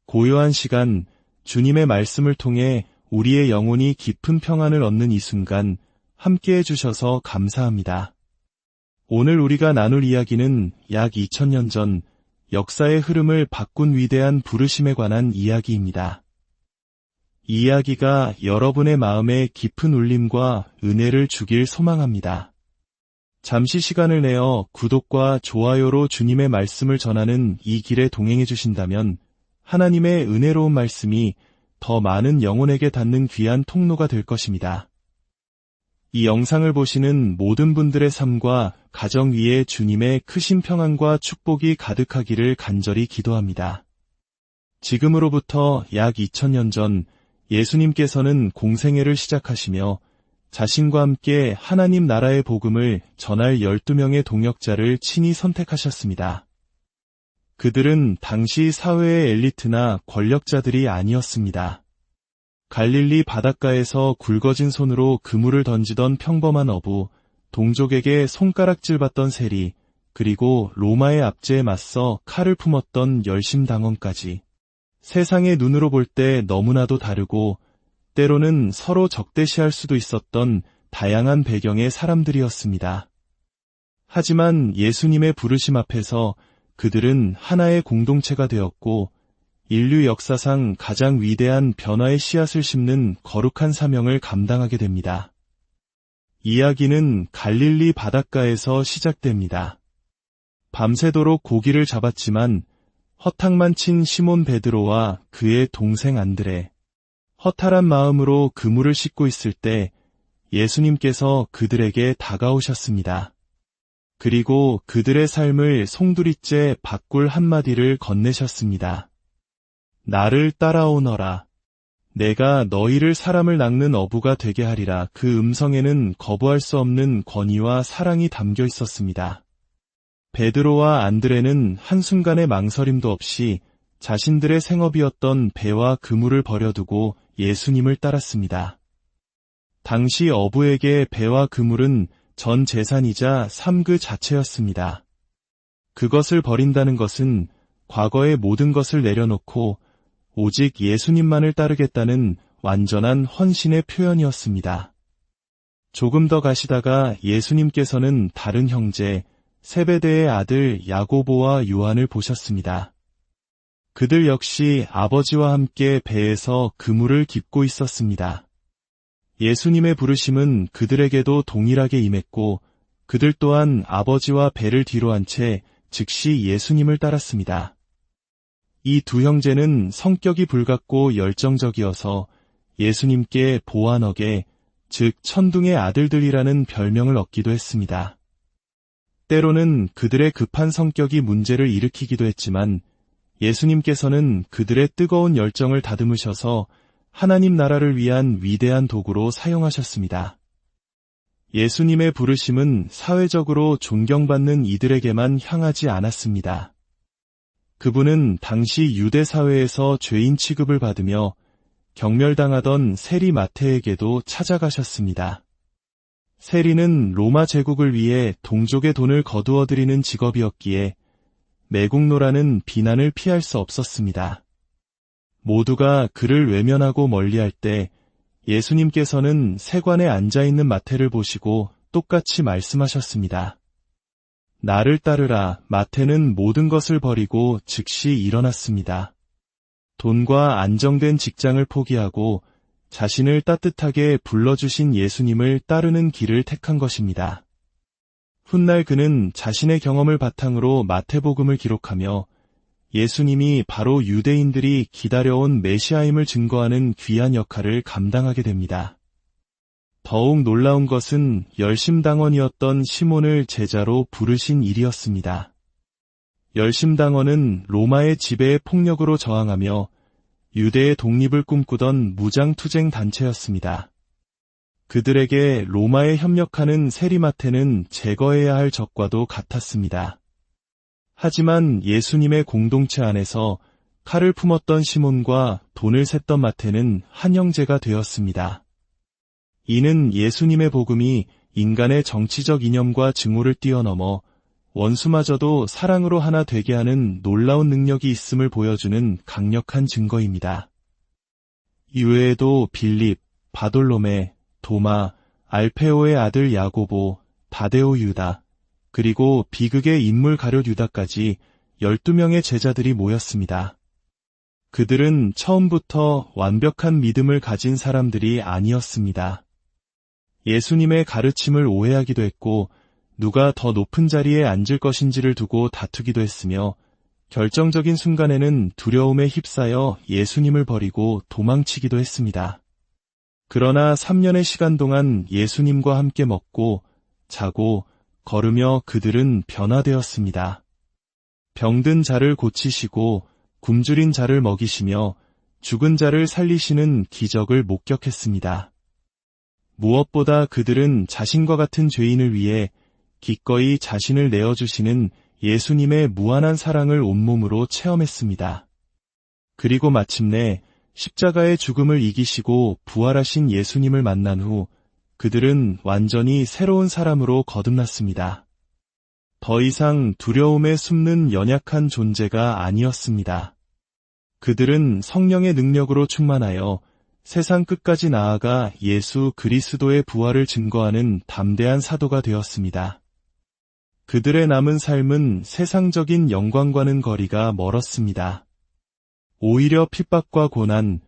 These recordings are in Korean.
고요한 시간, 주님의 말씀을 통해 우리의 영혼이 깊은 평안을 얻는 이 순간 함께해 주셔서 감사합니다. 오늘 우리가 나눌 이야기는 약 2000년 전 역사의 흐름을 바꾼 위대한 부르심에 관한 이야기입니다. 이 이야기가 여러분의 마음에 깊은 울림과 은혜를 주길 소망합니다. 잠시 시간을 내어 구독과 좋아요로 주님의 말씀을 전하는 이 길에 동행해 주신다면 하나님의 은혜로운 말씀이 더 많은 영혼에게 닿는 귀한 통로가 될 것입니다. 이 영상을 보시는 모든 분들의 삶과 가정 위에 주님의 크신 평안과 축복이 가득하기를 간절히 기도합니다. 지금으로부터 약 2000년 전 예수님께서는 공생애를 시작하시며 자신과 함께 하나님 나라의 복음을 전할 12명의 동역자를 친히 선택하셨습니다. 그들은 당시 사회의 엘리트나 권력자들이 아니었습니다. 갈릴리 바닷가에서 굵어진 손으로 그물을 던지던 평범한 어부, 동족에게 손가락질 받던 세리, 그리고 로마의 압제에 맞서 칼을 품었던 열심당원까지 세상의 눈으로 볼 때 너무나도 다르고 때로는 서로 적대시할 수도 있었던 다양한 배경의 사람들이었습니다. 하지만 예수님의 부르심 앞에서 그들은 하나의 공동체가 되었고 인류 역사상 가장 위대한 변화의 씨앗을 심는 거룩한 사명을 감당하게 됩니다. 이야기는 갈릴리 바닷가에서 시작됩니다. 밤새도록 고기를 잡았지만 허탕만 친 시몬 베드로와 그의 동생 안드레, 허탈한 마음으로 그물을 씻고 있을 때 예수님께서 그들에게 다가오셨습니다. 그리고 그들의 삶을 송두리째 바꿀 한마디를 건네셨습니다. 나를 따라오너라. 내가 너희를 사람을 낚는 어부가 되게 하리라. 그 음성에는 거부할 수 없는 권위와 사랑이 담겨 있었습니다. 베드로와 안드레는 한순간의 망설임도 없이 자신들의 생업이었던 배와 그물을 버려두고 예수님을 따랐습니다. 당시 어부에게 배와 그물은 전 재산이자 삶 그 자체였습니다. 그것을 버린다는 것은 과거의 모든 것을 내려놓고 오직 예수님만을 따르겠다는 완전한 헌신의 표현이었습니다. 조금 더 가시다가 예수님께서는 다른 형제, 세베대의 아들 야고보와 요한을 보셨습니다. 그들 역시 아버지와 함께 배에서 그물을 깁고 있었습니다. 예수님의 부르심은 그들에게도 동일하게 임했고 그들 또한 아버지와 배를 뒤로 한 채 즉시 예수님을 따랐습니다. 이 두 형제는 성격이 불같고 열정적이어서 예수님께 보아너게, 즉 천둥의 아들들이라는 별명을 얻기도 했습니다. 때로는 그들의 급한 성격이 문제를 일으키기도 했지만 예수님께서는 그들의 뜨거운 열정을 다듬으셔서 하나님 나라를 위한 위대한 도구로 사용하셨습니다. 예수님의 부르심은 사회적으로 존경받는 이들에게만 향하지 않았습니다. 그분은 당시 유대 사회에서 죄인 취급을 받으며 경멸당하던 세리 마태에게도 찾아가셨습니다. 세리는 로마 제국을 위해 동족의 돈을 거두어들이는 직업이었기에 매국노라는 비난을 피할 수 없었습니다. 모두가 그를 외면하고 멀리할 때 예수님께서는 세관에 앉아있는 마태를 보시고 똑같이 말씀하셨습니다. 나를 따르라. 마태는 모든 것을 버리고 즉시 일어났습니다. 돈과 안정된 직장을 포기하고 자신을 따뜻하게 불러주신 예수님을 따르는 길을 택한 것입니다. 훗날 그는 자신의 경험을 바탕으로 마태복음을 기록하며 예수님이 바로 유대인들이 기다려온 메시아임을 증거하는 귀한 역할을 감당하게 됩니다. 더욱 놀라운 것은 열심당원이었던 시몬을 제자로 부르신 일이었습니다. 열심당원은 로마의 지배의 폭력으로 저항하며 유대의 독립을 꿈꾸던 무장투쟁 단체였습니다. 그들에게 로마에 협력하는 세리마태는 제거해야 할 적과도 같았습니다. 하지만 예수님의 공동체 안에서 칼을 품었던 시몬과 돈을 셌던 마태는 한 형제가 되었습니다. 이는 예수님의 복음이 인간의 정치적 이념과 증오를 뛰어넘어 원수마저도 사랑으로 하나 되게 하는 놀라운 능력이 있음을 보여주는 강력한 증거입니다. 이외에도 빌립, 바돌로메, 도마, 알페오의 아들 야고보, 다데오 유다, 그리고 비극의 인물 가룟 유다까지 12명의 제자들이 모였습니다. 그들은 처음부터 완벽한 믿음을 가진 사람들이 아니었습니다. 예수님의 가르침을 오해하기도 했고 누가 더 높은 자리에 앉을 것인지를 두고 다투기도 했으며 결정적인 순간에는 두려움에 휩싸여 예수님을 버리고 도망치기도 했습니다. 그러나 3년의 시간 동안 예수님과 함께 먹고 자고 걸으며 그들은 변화되었습니다. 병든 자를 고치시고 굶주린 자를 먹이시며 죽은 자를 살리시는 기적을 목격했습니다. 무엇보다 그들은 자신과 같은 죄인을 위해 기꺼이 자신을 내어주시는 예수님의 무한한 사랑을 온몸으로 체험했습니다. 그리고 마침내 십자가의 죽음을 이기시고 부활하신 예수님을 만난 후 그들은 완전히 새로운 사람으로 거듭났습니다. 더 이상 두려움에 숨는 연약한 존재가 아니었습니다. 그들은 성령의 능력으로 충만하여 세상 끝까지 나아가 예수 그리스도의 부활을 증거하는 담대한 사도가 되었습니다. 그들의 남은 삶은 세상적인 영광과는 거리가 멀었습니다. 오히려 핍박과 고난,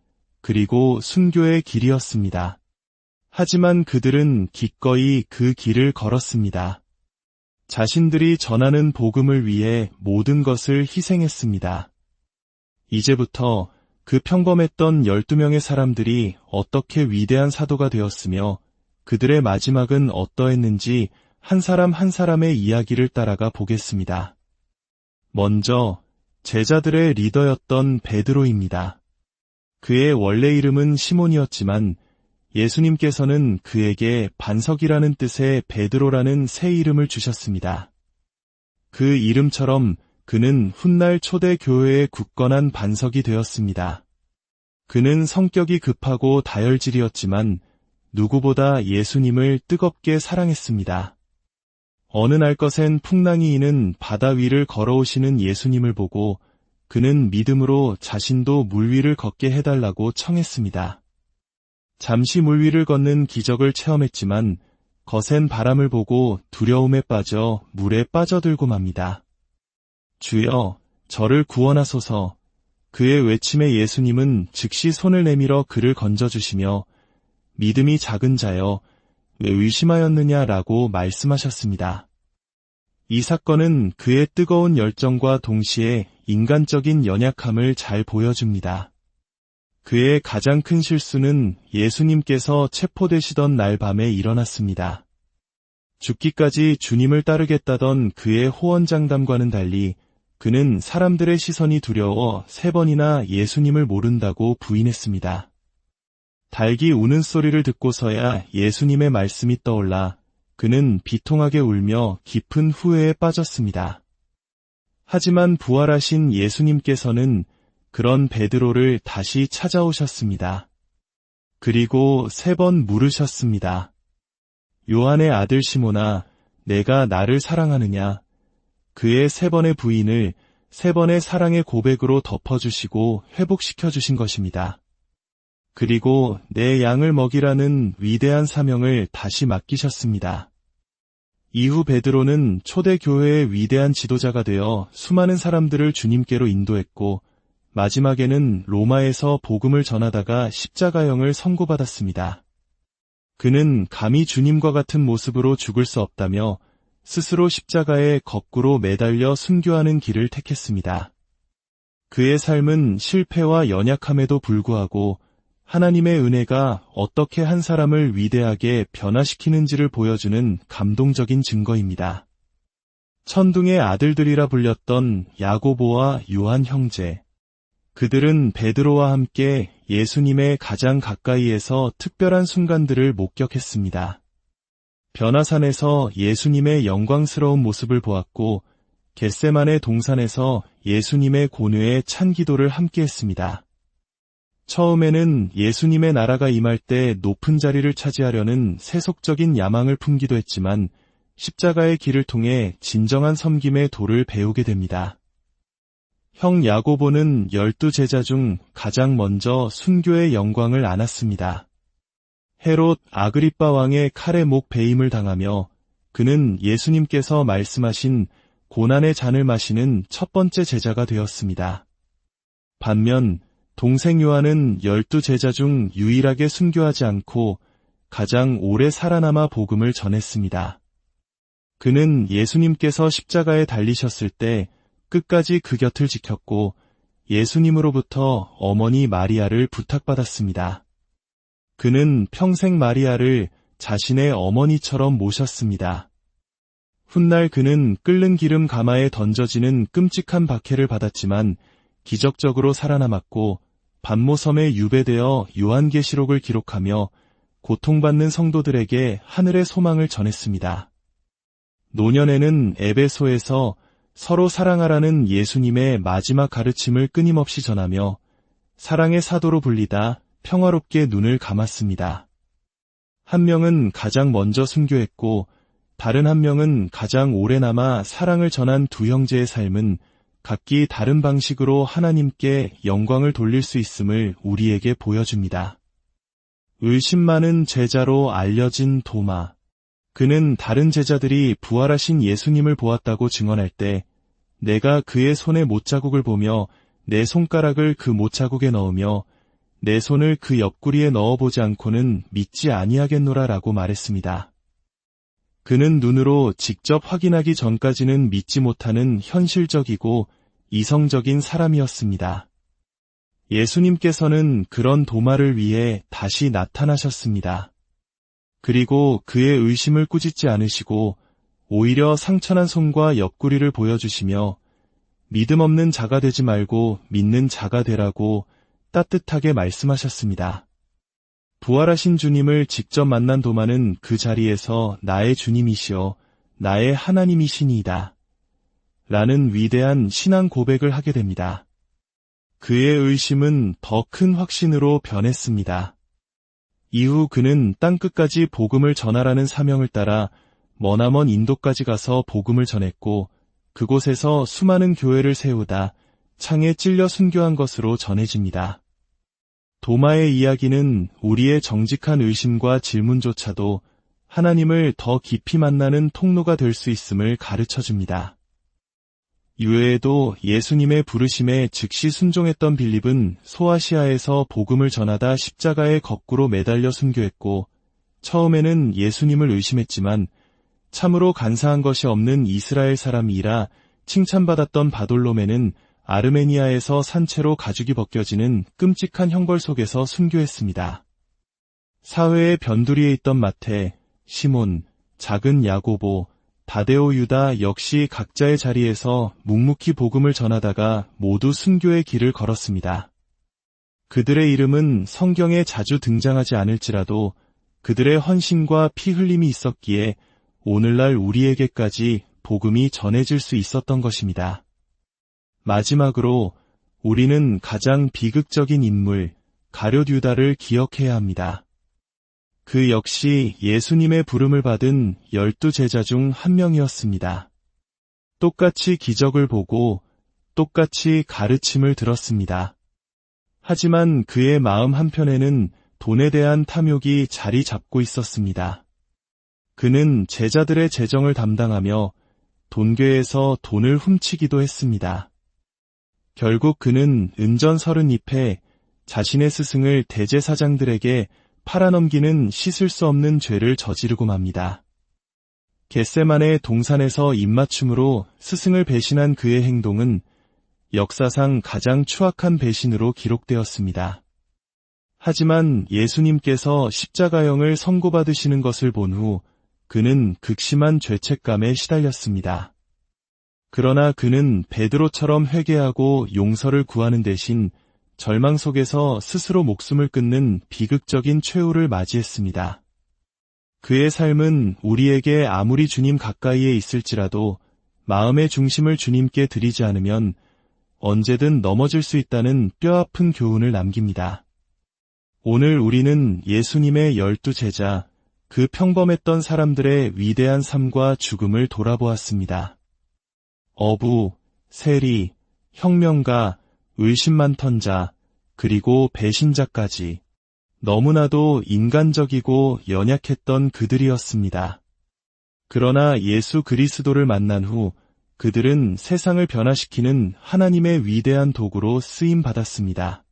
그리고 순교의 길이었습니다. 하지만 그들은 기꺼이 그 길을 걸었습니다. 자신들이 전하는 복음을 위해 모든 것을 희생했습니다. 이제부터 그 평범했던 12명의 사람들이 어떻게 위대한 사도가 되었으며 그들의 마지막은 어떠했는지 한 사람 한 사람의 이야기를 따라가 보겠습니다. 먼저 제자들의 리더였던 베드로입니다. 그의 원래 이름은 시몬이었지만 예수님께서는 그에게 반석이라는 뜻의 베드로라는 새 이름을 주셨습니다. 그 이름처럼 그는 훗날 초대 교회의 굳건한 반석이 되었습니다. 그는 성격이 급하고 다혈질이었지만 누구보다 예수님을 뜨겁게 사랑했습니다. 어느 날 것엔 풍랑이 이는 바다 위를 걸어오시는 예수님을 보고 그는 믿음으로 자신도 물 위를 걷게 해달라고 청했습니다. 잠시 물 위를 걷는 기적을 체험했지만 거센 바람을 보고 두려움에 빠져 물에 빠져들고 맙니다. 주여, 저를 구원하소서. 그의 외침에 예수님은 즉시 손을 내밀어 그를 건져주시며 믿음이 작은 자여, 왜 의심하였느냐라고 말씀하셨습니다. 이 사건은 그의 뜨거운 열정과 동시에 인간적인 연약함을 잘 보여줍니다. 그의 가장 큰 실수는 예수님께서 체포되시던 날 밤에 일어났습니다. 죽기까지 주님을 따르겠다던 그의 호언장담과는 달리 그는 사람들의 시선이 두려워 3번이나 예수님을 모른다고 부인했습니다. 닭이 우는 소리를 듣고서야 예수님의 말씀이 떠올라 그는 비통하게 울며 깊은 후회에 빠졌습니다. 하지만 부활하신 예수님께서는 그런 베드로를 다시 찾아오셨습니다. 그리고 3번 물으셨습니다. 요한의 아들 시몬아, 내가 나를 사랑하느냐? 그의 3번의 부인을 3번의 사랑의 고백으로 덮어주시고 회복시켜주신 것입니다. 그리고 내 양을 먹이라는 위대한 사명을 다시 맡기셨습니다. 이후 베드로는 초대교회의 위대한 지도자가 되어 수많은 사람들을 주님께로 인도했고 마지막에는 로마에서 복음을 전하다가 십자가형을 선고받았습니다. 그는 감히 주님과 같은 모습으로 죽을 수 없다며 스스로 십자가에 거꾸로 매달려 순교하는 길을 택했습니다. 그의 삶은 실패와 연약함에도 불구하고 하나님의 은혜가 어떻게 한 사람을 위대하게 변화시키는지를 보여주는 감동적인 증거입니다. 천둥의 아들들이라 불렸던 야고보와 요한 형제. 그들은 베드로와 함께 예수님의 가장 가까이에서 특별한 순간들을 목격했습니다. 변화산에서 예수님의 영광스러운 모습을 보았고 겟세마네 동산에서 예수님의 고뇌에 찬 기도를 함께했습니다. 처음에는 예수님의 나라가 임할 때 높은 자리를 차지하려는 세속적인 야망을 품기도 했지만 십자가의 길을 통해 진정한 섬김의 도를 배우게 됩니다. 형 야고보는 12제자 중 가장 먼저 순교의 영광을 안았습니다. 헤롯 아그리빠 왕의 칼에 목 베임을 당하며 그는 예수님께서 말씀하신 고난의 잔을 마시는 첫 번째 제자가 되었습니다. 반면 동생 요한은 12제자 중 유일하게 순교하지 않고 가장 오래 살아남아 복음을 전했습니다. 그는 예수님께서 십자가에 달리셨을 때 끝까지 그 곁을 지켰고 예수님으로부터 어머니 마리아를 부탁받았습니다. 그는 평생 마리아를 자신의 어머니처럼 모셨습니다. 훗날 그는 끓는 기름 가마에 던져지는 끔찍한 박해를 받았지만 기적적으로 살아남았고 반모섬에 유배되어 요한계시록을 기록하며 고통받는 성도들에게 하늘의 소망을 전했습니다. 노년에는 에베소에서 서로 사랑하라는 예수님의 마지막 가르침을 끊임없이 전하며 사랑의 사도로 불리다 평화롭게 눈을 감았습니다. 한 명은 가장 먼저 순교했고 다른 한 명은 가장 오래 남아 사랑을 전한 두 형제의 삶은 각기 다른 방식으로 하나님께 영광을 돌릴 수 있음을 우리에게 보여줍니다. 의심 많은 제자로 알려진 도마. 그는 다른 제자들이 부활하신 예수님을 보았다고 증언할 때 내가 그의 손의 못자국을 보며 내 손가락을 그 못자국에 넣으며 내 손을 그 옆구리에 넣어보지 않고는 믿지 아니하겠노라 라고 말했습니다. 그는 눈으로 직접 확인하기 전까지는 믿지 못하는 현실적이고 이성적인 사람이었습니다. 예수님께서는 그런 도마를 위해 다시 나타나셨습니다. 그리고 그의 의심을 꾸짖지 않으시고 오히려 상처난 손과 옆구리를 보여주시며 믿음 없는 자가 되지 말고 믿는 자가 되라고 따뜻하게 말씀하셨습니다. 부활하신 주님을 직접 만난 도마는 그 자리에서 나의 주님이시여 나의 하나님이시니이다 라는 위대한 신앙 고백을 하게 됩니다. 그의 의심은 더 큰 확신으로 변했습니다. 이후 그는 땅끝까지 복음을 전하라는 사명을 따라 머나먼 인도까지 가서 복음을 전했고 그곳에서 수많은 교회를 세우다 창에 찔려 순교한 것으로 전해집니다. 도마의 이야기는 우리의 정직한 의심과 질문조차도 하나님을 더 깊이 만나는 통로가 될 수 있음을 가르쳐줍니다. 이외에도 예수님의 부르심에 즉시 순종했던 빌립은 소아시아에서 복음을 전하다 십자가에 거꾸로 매달려 순교했고 처음에는 예수님을 의심했지만 참으로 간사한 것이 없는 이스라엘 사람이라 칭찬받았던 바돌로메는 아르메니아에서 산채로 가죽이 벗겨지는 끔찍한 형벌 속에서 순교했습니다. 사회의 변두리에 있던 마태, 시몬, 작은 야고보, 다데오 유다 역시 각자의 자리에서 묵묵히 복음을 전하다가 모두 순교의 길을 걸었습니다. 그들의 이름은 성경에 자주 등장하지 않을지라도 그들의 헌신과 피 흘림이 있었기에 오늘날 우리에게까지 복음이 전해질 수 있었던 것입니다. 마지막으로 우리는 가장 비극적인 인물 가룟 유다를 기억해야 합니다. 그 역시 예수님의 부름을 받은 12제자 중 한 명이었습니다. 똑같이 기적을 보고 똑같이 가르침을 들었습니다. 하지만 그의 마음 한편에는 돈에 대한 탐욕이 자리 잡고 있었습니다. 그는 제자들의 재정을 담당하며 돈궤에서 돈을 훔치기도 했습니다. 결국 그는 은전 30잎에 자신의 스승을 대제사장들에게 팔아넘기는 씻을 수 없는 죄를 저지르고 맙니다. 겟세마네 동산에서 입맞춤으로 스승을 배신한 그의 행동은 역사상 가장 추악한 배신으로 기록되었습니다. 하지만 예수님께서 십자가형을 선고받으시는 것을 본 후 그는 극심한 죄책감에 시달렸습니다. 그러나 그는 베드로처럼 회개하고 용서를 구하는 대신 절망 속에서 스스로 목숨을 끊는 비극적인 최후를 맞이했습니다. 그의 삶은 우리에게 아무리 주님 가까이에 있을지라도 마음의 중심을 주님께 드리지 않으면 언제든 넘어질 수 있다는 뼈아픈 교훈을 남깁니다. 오늘 우리는 예수님의 12제자, 그 평범했던 사람들의 위대한 삶과 죽음을 돌아보았습니다. 어부, 세리, 혁명가, 의심 많던 자, 그리고 배신자까지 너무나도 인간적이고 연약했던 그들이었습니다. 그러나 예수 그리스도를 만난 후 그들은 세상을 변화시키는 하나님의 위대한 도구로 쓰임받았습니다.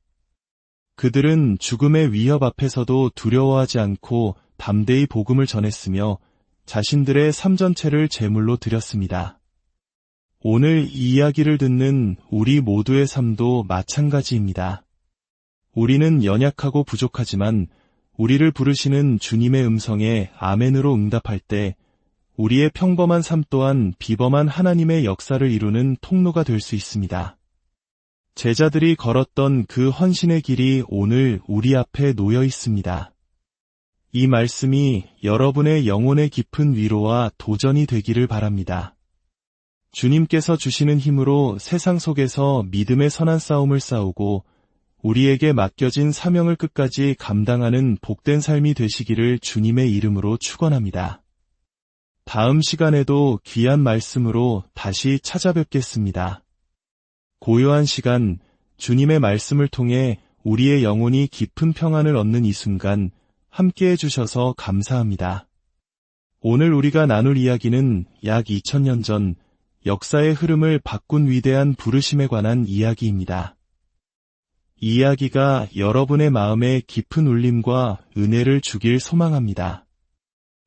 그들은 죽음의 위협 앞에서도 두려워하지 않고 담대히 복음을 전했으며 자신들의 삶 전체를 제물로 드렸습니다. 오늘 이 이야기를 듣는 우리 모두의 삶도 마찬가지입니다. 우리는 연약하고 부족하지만 우리를 부르시는 주님의 음성에 아멘으로 응답할 때 우리의 평범한 삶 또한 비범한 하나님의 역사를 이루는 통로가 될 수 있습니다. 제자들이 걸었던 그 헌신의 길이 오늘 우리 앞에 놓여 있습니다. 이 말씀이 여러분의 영혼의 깊은 위로와 도전이 되기를 바랍니다. 주님께서 주시는 힘으로 세상 속에서 믿음의 선한 싸움을 싸우고 우리에게 맡겨진 사명을 끝까지 감당하는 복된 삶이 되시기를 주님의 이름으로 축원합니다. 다음 시간에도 귀한 말씀으로 다시 찾아뵙겠습니다. 고요한 시간, 주님의 말씀을 통해 우리의 영혼이 깊은 평안을 얻는 이 순간 함께 해주셔서 감사합니다. 오늘 우리가 나눌 이야기는 약 2000년 전 역사의 흐름을 바꾼 위대한 부르심에 관한 이야기입니다. 이 이야기가 여러분의 마음에 깊은 울림과 은혜를 주길 소망합니다.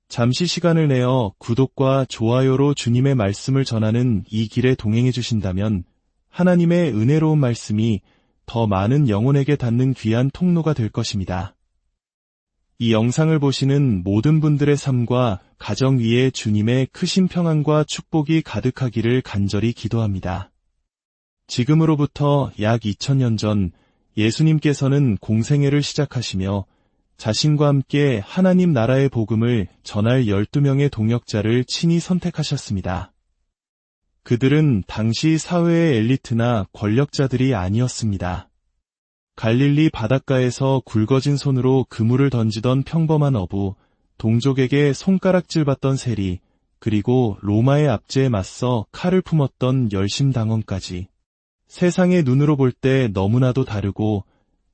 잠시 시간을 내어 구독과 좋아요로 주님의 말씀을 전하는 이 길에 동행해 주신다면 하나님의 은혜로운 말씀이 더 많은 영혼에게 닿는 귀한 통로가 될 것입니다. 이 영상을 보시는 모든 분들의 삶과 가정 위에 주님의 크신 평안과 축복이 가득하기를 간절히 기도합니다. 지금으로부터 약 2000년 전 예수님께서는 공생애를 시작하시며 자신과 함께 하나님 나라의 복음을 전할 12명의 동역자를 친히 선택하셨습니다. 그들은 당시 사회의 엘리트나 권력자들이 아니었습니다. 갈릴리 바닷가에서 굵어진 손으로 그물을 던지던 평범한 어부, 동족에게 손가락질 받던 세리, 그리고 로마의 압제에 맞서 칼을 품었던 열심당원까지 세상의 눈으로 볼 때 너무나도 다르고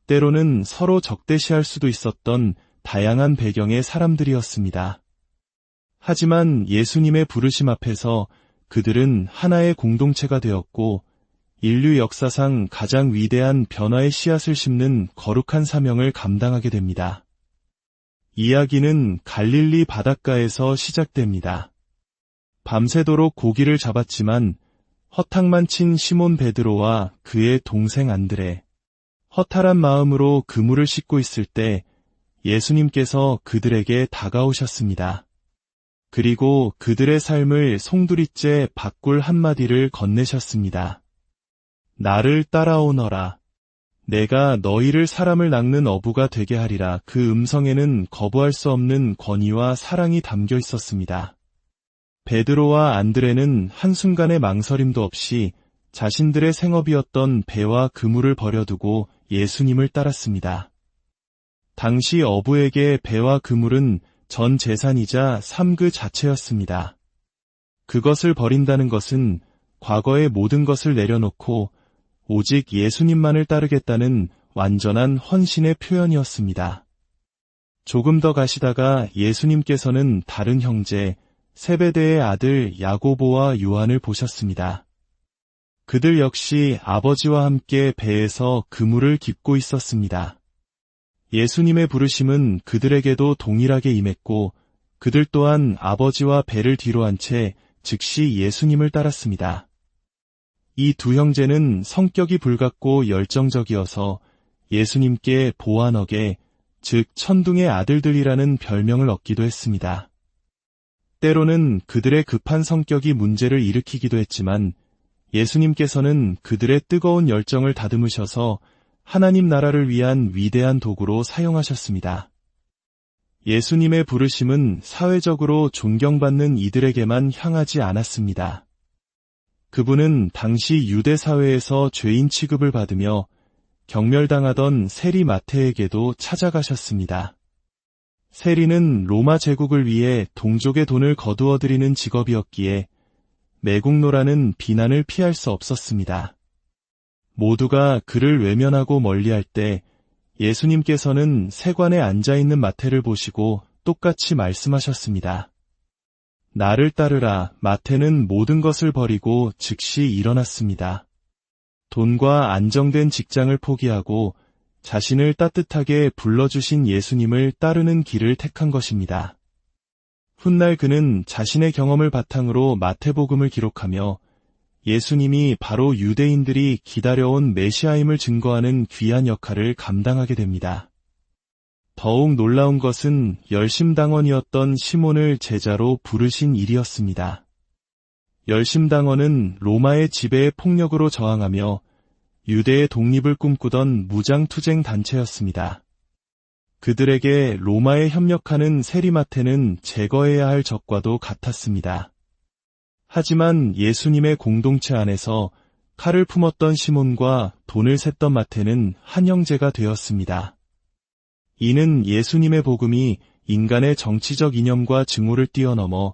때로는 서로 적대시할 수도 있었던 다양한 배경의 사람들이었습니다. 하지만 예수님의 부르심 앞에서 그들은 하나의 공동체가 되었고 인류 역사상 가장 위대한 변화의 씨앗을 심는 거룩한 사명을 감당하게 됩니다. 이야기는 갈릴리 바닷가에서 시작됩니다. 밤새도록 고기를 잡았지만 허탕만 친 시몬 베드로와 그의 동생 안드레, 허탈한 마음으로 그물을 씻고 있을 때 예수님께서 그들에게 다가오셨습니다. 그리고 그들의 삶을 송두리째 바꿀 한마디를 건네셨습니다. 나를 따라오너라. 내가 너희를 사람을 낚는 어부가 되게 하리라. 그 음성에는 거부할 수 없는 권위와 사랑이 담겨 있었습니다. 베드로와 안드레는 한순간의 망설임도 없이 자신들의 생업이었던 배와 그물을 버려두고 예수님을 따랐습니다. 당시 어부에게 배와 그물은 전 재산이자 삶 그 자체였습니다. 그것을 버린다는 것은 과거의 모든 것을 내려놓고 오직 예수님만을 따르겠다는 완전한 헌신의 표현이었습니다. 조금 더 가시다가 예수님께서는 다른 형제 세베대의 아들 야고보와 요한을 보셨습니다. 그들 역시 아버지와 함께 배에서 그물을 깁고 있었습니다. 예수님의 부르심은 그들에게도 동일하게 임했고 그들 또한 아버지와 배를 뒤로 한 채 즉시 예수님을 따랐습니다. 이 두 형제는 성격이 불같고 열정적이어서 예수님께 보아너게, 즉 천둥의 아들들이라는 별명을 얻기도 했습니다. 때로는 그들의 급한 성격이 문제를 일으키기도 했지만 예수님께서는 그들의 뜨거운 열정을 다듬으셔서 하나님 나라를 위한 위대한 도구로 사용하셨습니다. 예수님의 부르심은 사회적으로 존경받는 이들에게만 향하지 않았습니다. 그분은 당시 유대 사회에서 죄인 취급을 받으며 경멸당하던 세리 마태에게도 찾아가셨습니다. 세리는 로마 제국을 위해 동족의 돈을 거두어들이는 직업이었기에 매국노라는 비난을 피할 수 없었습니다. 모두가 그를 외면하고 멀리할 때 예수님께서는 세관에 앉아있는 마태를 보시고 똑같이 말씀하셨습니다. 나를 따르라. 마태는 모든 것을 버리고 즉시 일어났습니다. 돈과 안정된 직장을 포기하고 자신을 따뜻하게 불러주신 예수님을 따르는 길을 택한 것입니다. 훗날 그는 자신의 경험을 바탕으로 마태복음을 기록하며 예수님이 바로 유대인들이 기다려온 메시아임을 증거하는 귀한 역할을 감당하게 됩니다. 더욱 놀라운 것은 열심당원이었던 시몬을 제자로 부르신 일이었습니다. 열심당원은 로마의 지배에 폭력으로 저항하며 유대의 독립을 꿈꾸던 무장투쟁 단체였습니다. 그들에게 로마에 협력하는 세리마태는 제거해야 할 적과도 같았습니다. 하지만 예수님의 공동체 안에서 칼을 품었던 시몬과 돈을 셌던 마태는 한 형제가 되었습니다. 이는 예수님의 복음이 인간의 정치적 이념과 증오를 뛰어넘어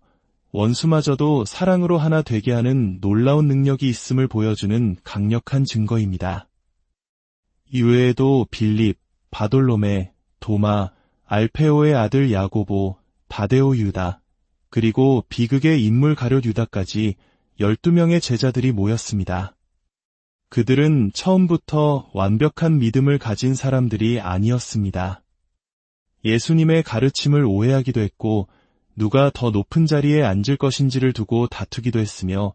원수마저도 사랑으로 하나 되게 하는 놀라운 능력이 있음을 보여주는 강력한 증거입니다. 이외에도 빌립, 바돌로메, 도마, 알페오의 아들 야고보, 다데오 유다, 그리고 비극의 인물 가룟 유다까지 12명의 제자들이 모였습니다. 그들은 처음부터 완벽한 믿음을 가진 사람들이 아니었습니다. 예수님의 가르침을 오해하기도 했고 누가 더 높은 자리에 앉을 것인지를 두고 다투기도 했으며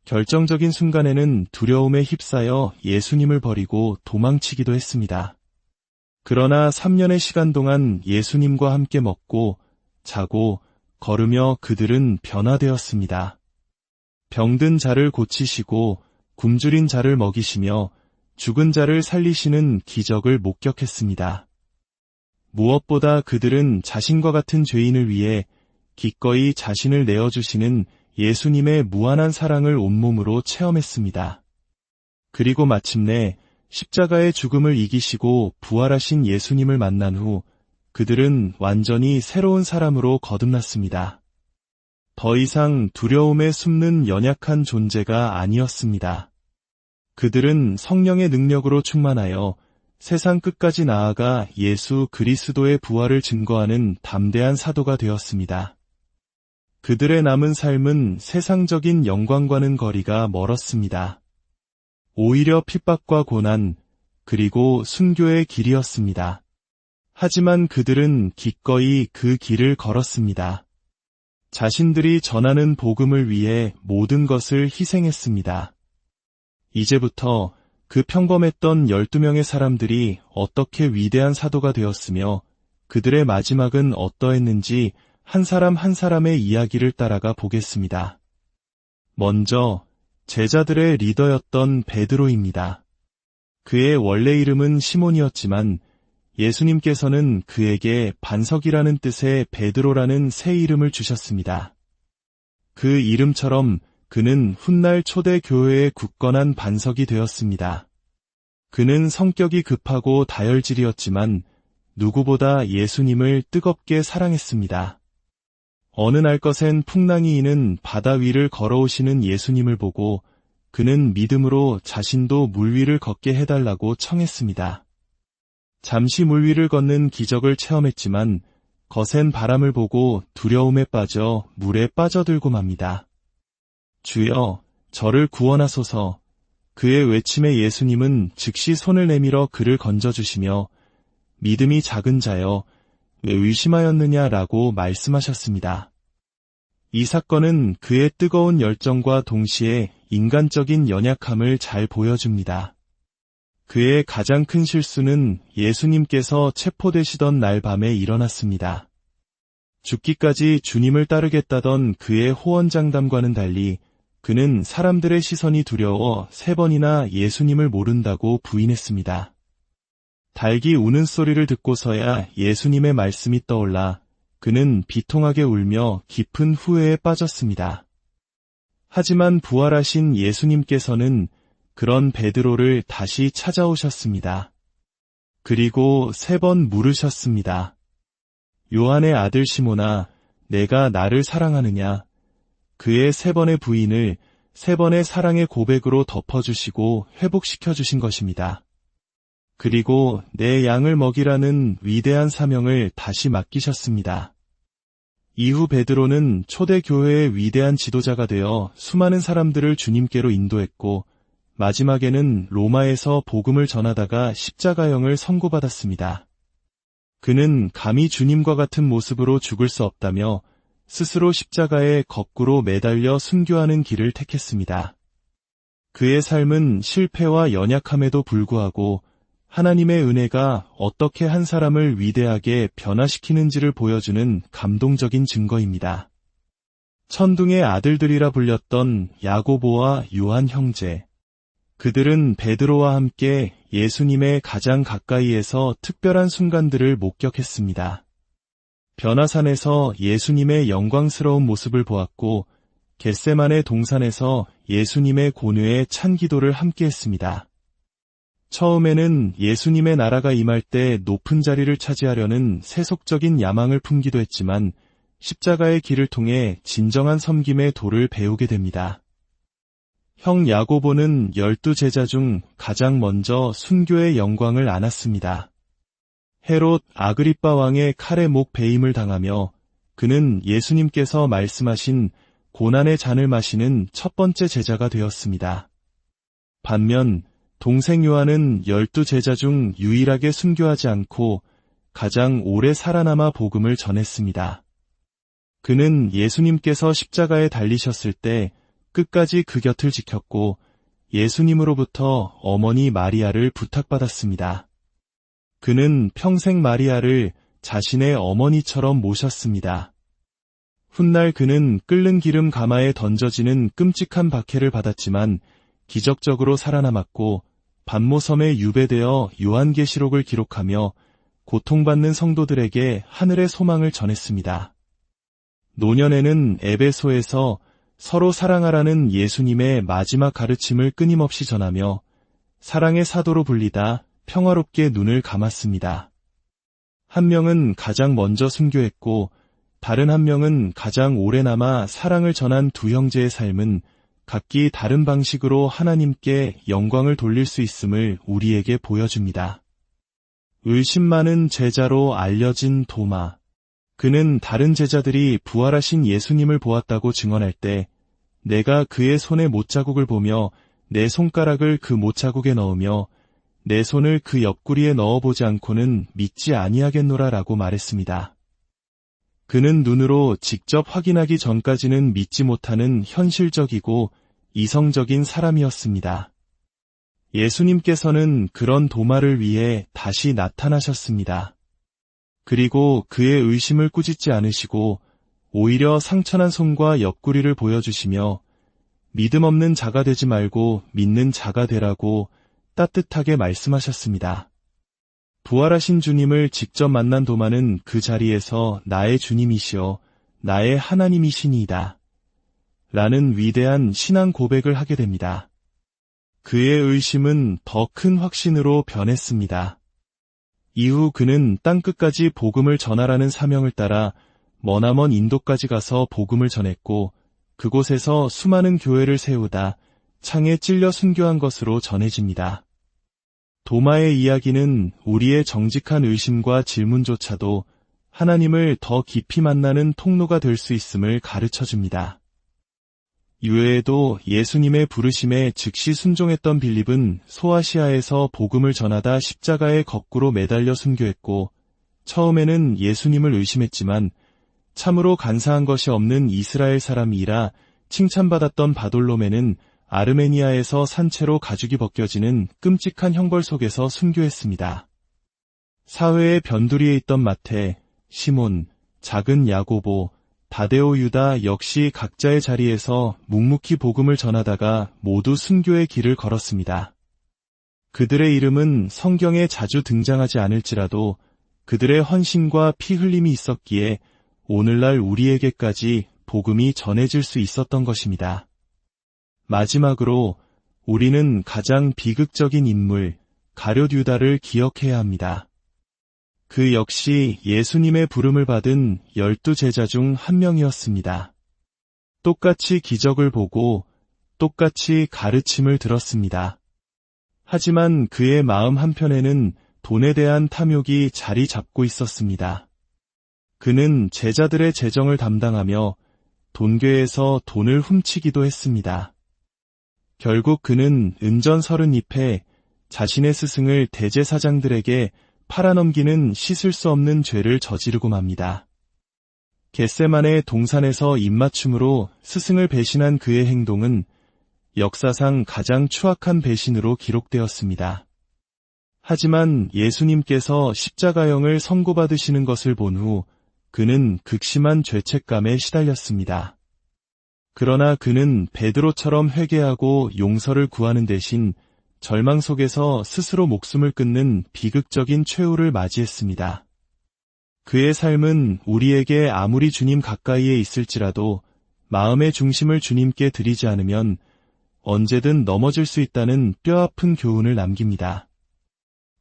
결정적인 순간에는 두려움에 휩싸여 예수님을 버리고 도망치기도 했습니다. 그러나 3년의 시간 동안 예수님과 함께 먹고 자고 걸으며 그들은 변화되었습니다. 병든 자를 고치시고 굶주린 자를 먹이시며 죽은 자를 살리시는 기적을 목격했습니다. 무엇보다 그들은 자신과 같은 죄인을 위해 기꺼이 자신을 내어주시는 예수님의 무한한 사랑을 온몸으로 체험했습니다. 그리고 마침내 십자가의 죽음을 이기시고 부활하신 예수님을 만난 후 그들은 완전히 새로운 사람으로 거듭났습니다. 더 이상 두려움에 숨는 연약한 존재가 아니었습니다. 그들은 성령의 능력으로 충만하여 세상 끝까지 나아가 예수 그리스도의 부활을 증거하는 담대한 사도가 되었습니다. 그들의 남은 삶은 세상적인 영광과는 거리가 멀었습니다. 오히려 핍박과 고난, 그리고 순교의 길이었습니다. 하지만 그들은 기꺼이 그 길을 걸었습니다. 자신들이 전하는 복음을 위해 모든 것을 희생했습니다. 이제부터 그 평범했던 12명의 사람들이 어떻게 위대한 사도가 되었으며 그들의 마지막은 어떠했는지 한 사람 한 사람의 이야기를 따라가 보겠습니다. 먼저 제자들의 리더였던 베드로입니다. 그의 원래 이름은 시몬이었지만 예수님께서는 그에게 반석이라는 뜻의 베드로라는 새 이름을 주셨습니다. 그 이름처럼 그는 훗날 초대 교회의 굳건한 반석이 되었습니다. 그는 성격이 급하고 다혈질이었지만 누구보다 예수님을 뜨겁게 사랑했습니다. 어느 날 것엔 풍랑이 이는 바다 위를 걸어오시는 예수님을 보고 그는 믿음으로 자신도 물 위를 걷게 해달라고 청했습니다. 잠시 물 위를 걷는 기적을 체험했지만 거센 바람을 보고 두려움에 빠져 물에 빠져들고 맙니다. 주여, 저를 구원하소서. 그의 외침에 예수님은 즉시 손을 내밀어 그를 건져주시며 믿음이 작은 자여, 왜 의심하였느냐라고 말씀하셨습니다. 이 사건은 그의 뜨거운 열정과 동시에 인간적인 연약함을 잘 보여줍니다. 그의 가장 큰 실수는 예수님께서 체포되시던 날 밤에 일어났습니다. 죽기까지 주님을 따르겠다던 그의 호언장담과는 달리 그는 사람들의 시선이 두려워 3번이나 예수님을 모른다고 부인했습니다. 닭이 우는 소리를 듣고서야 예수님의 말씀이 떠올라 그는 비통하게 울며 깊은 후회에 빠졌습니다. 하지만 부활하신 예수님께서는 그런 베드로를 다시 찾아오셨습니다. 그리고 3번 물으셨습니다. 요한의 아들 시몬아, 내가 나를 사랑하느냐? 그의 3번의 부인을 3번의 사랑의 고백으로 덮어주시고 회복시켜주신 것입니다. 그리고 내 양을 먹이라는 위대한 사명을 다시 맡기셨습니다. 이후 베드로는 초대 교회의 위대한 지도자가 되어 수많은 사람들을 주님께로 인도했고, 마지막에는 로마에서 복음을 전하다가 십자가형을 선고받았습니다. 그는 감히 주님과 같은 모습으로 죽을 수 없다며 스스로 십자가에 거꾸로 매달려 순교하는 길을 택했습니다. 그의 삶은 실패와 연약함에도 불구하고 하나님의 은혜가 어떻게 한 사람을 위대하게 변화시키는지를 보여주는 감동적인 증거입니다. 천둥의 아들들이라 불렸던 야고보와 요한 형제. 그들은 베드로와 함께 예수님의 가장 가까이에서 특별한 순간들을 목격했습니다. 변화산에서 예수님의 영광스러운 모습을 보았고, 겟세마네 동산에서 예수님의 고뇌의 찬 기도를 함께했습니다. 처음에는 예수님의 나라가 임할 때 높은 자리를 차지하려는 세속적인 야망을 품기도 했지만, 십자가의 길을 통해 진정한 섬김의 도를 배우게 됩니다. 형 야고보는 12제자 중 가장 먼저 순교의 영광을 안았습니다. 헤롯 아그리빠 왕의 칼에 목 베임을 당하며 그는 예수님께서 말씀하신 고난의 잔을 마시는 첫 번째 제자가 되었습니다. 반면 동생 요한은 12제자 중 유일하게 순교하지 않고 가장 오래 살아남아 복음을 전했습니다. 그는 예수님께서 십자가에 달리셨을 때 끝까지 그 곁을 지켰고 예수님으로부터 어머니 마리아를 부탁받았습니다. 그는 평생 마리아를 자신의 어머니처럼 모셨습니다. 훗날 그는 끓는 기름 가마에 던져지는 끔찍한 박해를 받았지만 기적적으로 살아남았고 반모섬에 유배되어 요한계시록을 기록하며 고통받는 성도들에게 하늘의 소망을 전했습니다. 노년에는 에베소에서 서로 사랑하라는 예수님의 마지막 가르침을 끊임없이 전하며 사랑의 사도로 불리다 평화롭게 눈을 감았습니다. 한 명은 가장 먼저 순교했고 다른 한 명은 가장 오래 남아 사랑을 전한 두 형제의 삶은 각기 다른 방식으로 하나님께 영광을 돌릴 수 있음을 우리에게 보여줍니다. 의심 많은 제자로 알려진 도마. 그는 다른 제자들이 부활하신 예수님을 보았다고 증언할 때 내가 그의 손에 못자국을 보며 내 손가락을 그 못자국에 넣으며 내 손을 그 옆구리에 넣어보지 않고는 믿지 아니하겠노라 라고 말했습니다. 그는 눈으로 직접 확인하기 전까지는 믿지 못하는 현실적이고 이성적인 사람이었습니다. 예수님께서는 그런 도마를 위해 다시 나타나셨습니다. 그리고 그의 의심을 꾸짖지 않으시고 오히려 상처난 손과 옆구리를 보여주시며 믿음 없는 자가 되지 말고 믿는 자가 되라고 따뜻하게 말씀하셨습니다. 부활하신 주님을 직접 만난 도마는 그 자리에서 나의 주님이시여 나의 하나님이시니이다 라는 위대한 신앙 고백을 하게 됩니다. 그의 의심은 더 큰 확신으로 변했습니다. 이후 그는 땅끝까지 복음을 전하라는 사명을 따라 머나먼 인도까지 가서 복음을 전했고 그곳에서 수많은 교회를 세우다 창에 찔려 순교한 것으로 전해집니다. 도마의 이야기는 우리의 정직한 의심과 질문조차도 하나님을 더 깊이 만나는 통로가 될 수 있음을 가르쳐줍니다. 이외에도 예수님의 부르심에 즉시 순종했던 빌립은 소아시아에서 복음을 전하다 십자가에 거꾸로 매달려 순교했고 처음에는 예수님을 의심했지만 참으로 간사한 것이 없는 이스라엘 사람이라 칭찬받았던 바돌로메는 아르메니아에서 산채로 가죽이 벗겨지는 끔찍한 형벌 속에서 순교했습니다. 사회의 변두리에 있던 마태, 시몬, 작은 야고보, 다데오 유다 역시 각자의 자리에서 묵묵히 복음을 전하다가 모두 순교의 길을 걸었습니다. 그들의 이름은 성경에 자주 등장하지 않을지라도 그들의 헌신과 피 흘림이 있었기에 오늘날 우리에게까지 복음이 전해질 수 있었던 것입니다. 마지막으로 우리는 가장 비극적인 인물 가룟 유다를 기억해야 합니다. 그 역시 예수님의 부름을 받은 12제자 중 한 명이었습니다. 똑같이 기적을 보고 똑같이 가르침을 들었습니다. 하지만 그의 마음 한편에는 돈에 대한 탐욕이 자리 잡고 있었습니다. 그는 제자들의 재정을 담당하며 돈궤에서 돈을 훔치기도 했습니다. 결국 그는 은전 32회 자신의 스승을 대제사장들에게 팔아넘기는 씻을 수 없는 죄를 저지르고 맙니다. 겟세마네 동산에서 입맞춤으로 스승을 배신한 그의 행동은 역사상 가장 추악한 배신으로 기록되었습니다. 하지만 예수님께서 십자가형을 선고받으시는 것을 본 후 그는 극심한 죄책감에 시달렸습니다. 그러나 그는 베드로처럼 회개하고 용서를 구하는 대신 절망 속에서 스스로 목숨을 끊는 비극적인 최후를 맞이했습니다. 그의 삶은 우리에게 아무리 주님 가까이에 있을지라도 마음의 중심을 주님께 드리지 않으면 언제든 넘어질 수 있다는 뼈아픈 교훈을 남깁니다.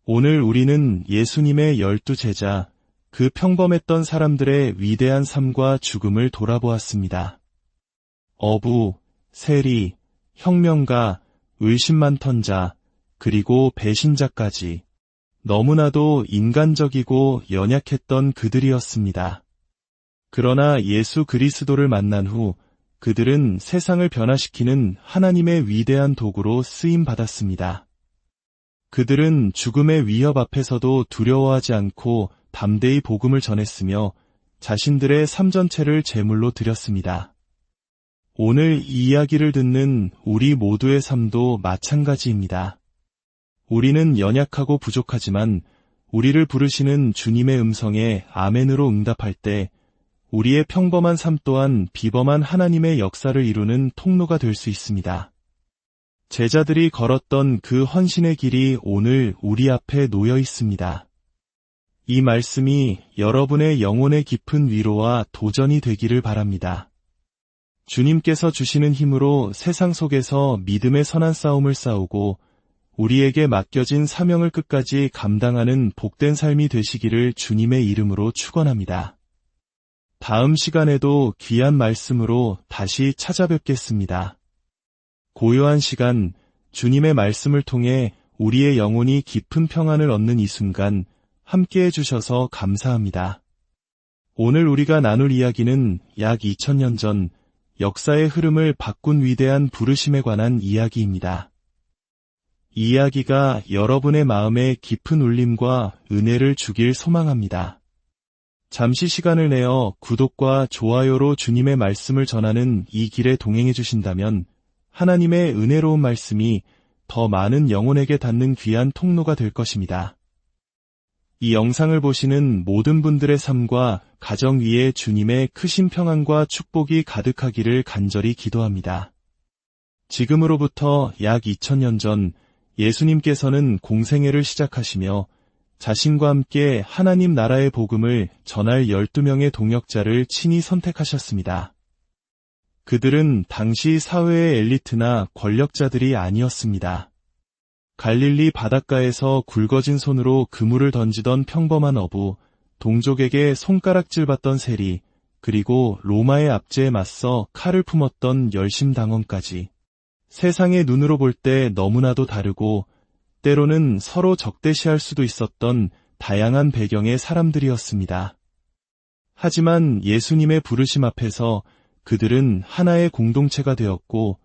오늘 우리는 예수님의 12제자, 그 평범했던 사람들의 위대한 삶과 죽음을 돌아보았습니다. 어부, 세리, 혁명가, 의심 많던 자, 그리고 배신자까지 너무나도 인간적이고 연약했던 그들이었습니다. 그러나 예수 그리스도를 만난 후 그들은 세상을 변화시키는 하나님의 위대한 도구로 쓰임받았습니다. 그들은 죽음의 위협 앞에서도 두려워하지 않고 담대히 복음을 전했으며 자신들의 삶 전체를 제물로 드렸습니다. 오늘 이 이야기를 듣는 우리 모두의 삶도 마찬가지입니다. 우리는 연약하고 부족하지만 우리를 부르시는 주님의 음성에 아멘으로 응답할 때 우리의 평범한 삶 또한 비범한 하나님의 역사를 이루는 통로가 될 수 있습니다. 제자들이 걸었던 그 헌신의 길이 오늘 우리 앞에 놓여 있습니다. 이 말씀이 여러분의 영혼의 깊은 위로와 도전이 되기를 바랍니다. 주님께서 주시는 힘으로 세상 속에서 믿음의 선한 싸움을 싸우고 우리에게 맡겨진 사명을 끝까지 감당하는 복된 삶이 되시기를 주님의 이름으로 축원합니다. 다음 시간에도 귀한 말씀으로 다시 찾아뵙겠습니다. 고요한 시간, 주님의 말씀을 통해 우리의 영혼이 깊은 평안을 얻는 이 순간 함께해 주셔서 감사합니다. 오늘 우리가 나눌 이야기는 약 2000년 전 역사의 흐름을 바꾼 위대한 부르심에 관한 이야기입니다. 이 이야기가 여러분의 마음에 깊은 울림과 은혜를 주길 소망합니다. 잠시 시간을 내어 구독과 좋아요로 주님의 말씀을 전하는 이 길에 동행해 주신다면 하나님의 은혜로운 말씀이 더 많은 영혼에게 닿는 귀한 통로가 될 것입니다. 이 영상을 보시는 모든 분들의 삶과 가정 위에 주님의 크신 평안과 축복이 가득하기를 간절히 기도합니다. 지금으로부터 약 2000년 전 예수님께서는 공생애를 시작하시며 자신과 함께 하나님 나라의 복음을 전할 12명의 동역자를 친히 선택하셨습니다. 그들은 당시 사회의 엘리트나 권력자들이 아니었습니다. 갈릴리 바닷가에서 굵어진 손으로 그물을 던지던 평범한 어부, 동족에게 손가락질 받던 세리, 그리고 로마의 압제에 맞서 칼을 품었던 열심당원까지 세상의 눈으로 볼 때 너무나도 다르고 때로는 서로 적대시할 수도 있었던 다양한 배경의 사람들이었습니다. 하지만 예수님의 부르심 앞에서 그들은 하나의 공동체가 되었고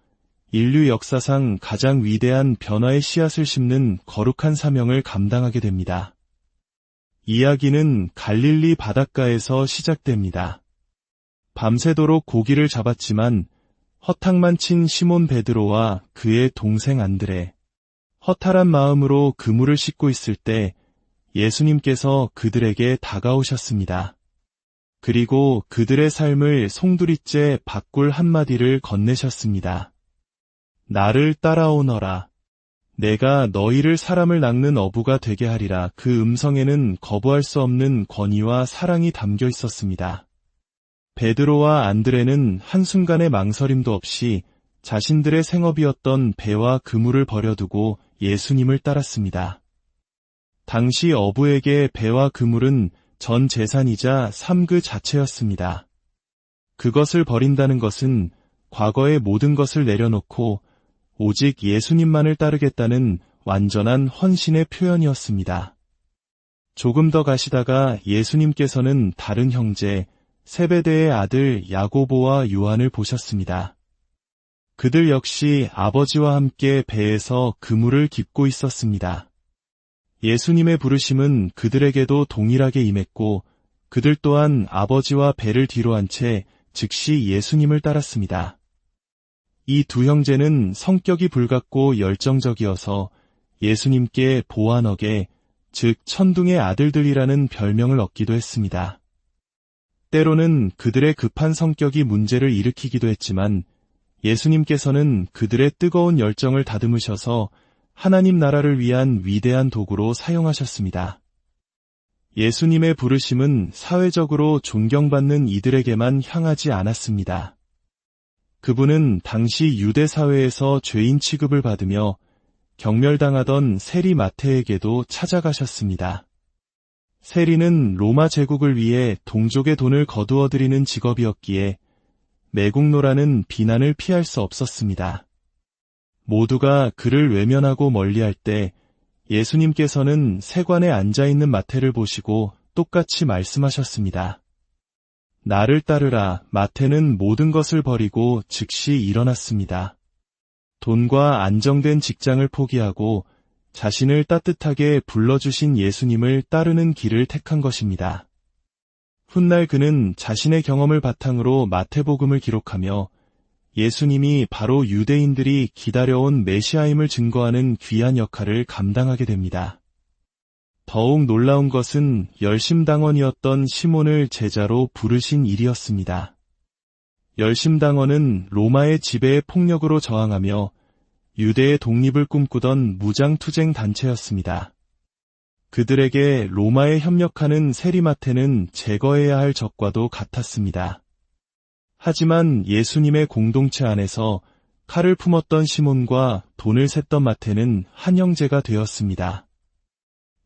인류 역사상 가장 위대한 변화의 씨앗을 심는 거룩한 사명을 감당하게 됩니다. 이야기는 갈릴리 바닷가에서 시작됩니다. 밤새도록 고기를 잡았지만 허탕만 친 시몬 베드로와 그의 동생 안드레, 허탈한 마음으로 그물을 씻고 있을 때 예수님께서 그들에게 다가오셨습니다. 그리고 그들의 삶을 송두리째 바꿀 한마디를 건네셨습니다. 나를 따라오너라. 내가 너희를 사람을 낚는 어부가 되게 하리라. 그 음성에는 거부할 수 없는 권위와 사랑이 담겨 있었습니다. 베드로와 안드레는 한순간의 망설임도 없이 자신들의 생업이었던 배와 그물을 버려두고 예수님을 따랐습니다. 당시 어부에게 배와 그물은 전 재산이자 삶 그 자체였습니다. 그것을 버린다는 것은 과거의 모든 것을 내려놓고 오직 예수님만을 따르겠다는 완전한 헌신의 표현이었습니다. 조금 더 가시다가 예수님께서는 다른 형제 세베대의 아들 야고보와 요한을 보셨습니다. 그들 역시 아버지와 함께 배에서 그물을 깁고 있었습니다. 예수님의 부르심은 그들에게도 동일하게 임했고 그들 또한 아버지와 배를 뒤로 한 채 즉시 예수님을 따랐습니다. 이 두 형제는 성격이 불같고 열정적이어서 예수님께 보아너게, 즉 천둥의 아들들이라는 별명을 얻기도 했습니다. 때로는 그들의 급한 성격이 문제를 일으키기도 했지만 예수님께서는 그들의 뜨거운 열정을 다듬으셔서 하나님 나라를 위한 위대한 도구로 사용하셨습니다. 예수님의 부르심은 사회적으로 존경받는 이들에게만 향하지 않았습니다. 그분은 당시 유대 사회에서 죄인 취급을 받으며 경멸당하던 세리 마태에게도 찾아가셨습니다. 세리는 로마 제국을 위해 동족의 돈을 거두어 들이는 직업이었기에 매국노라는 비난을 피할 수 없었습니다. 모두가 그를 외면하고 멀리할 때 예수님께서는 세관에 앉아있는 마태를 보시고 똑같이 말씀하셨습니다. 나를 따르라. 마태는 모든 것을 버리고 즉시 일어났습니다. 돈과 안정된 직장을 포기하고 자신을 따뜻하게 불러주신 예수님을 따르는 길을 택한 것입니다. 훗날 그는 자신의 경험을 바탕으로 마태복음을 기록하며 예수님이 바로 유대인들이 기다려온 메시아임을 증거하는 귀한 역할을 감당하게 됩니다. 더욱 놀라운 것은 열심당원이었던 시몬을 제자로 부르신 일이었습니다. 열심당원은 로마의 지배의 폭력으로 저항하며 유대의 독립을 꿈꾸던 무장투쟁 단체였습니다. 그들에게 로마에 협력하는 세리마태는 제거해야 할 적과도 같았습니다. 하지만 예수님의 공동체 안에서 칼을 품었던 시몬과 돈을 셌던 마태는 한 형제가 되었습니다.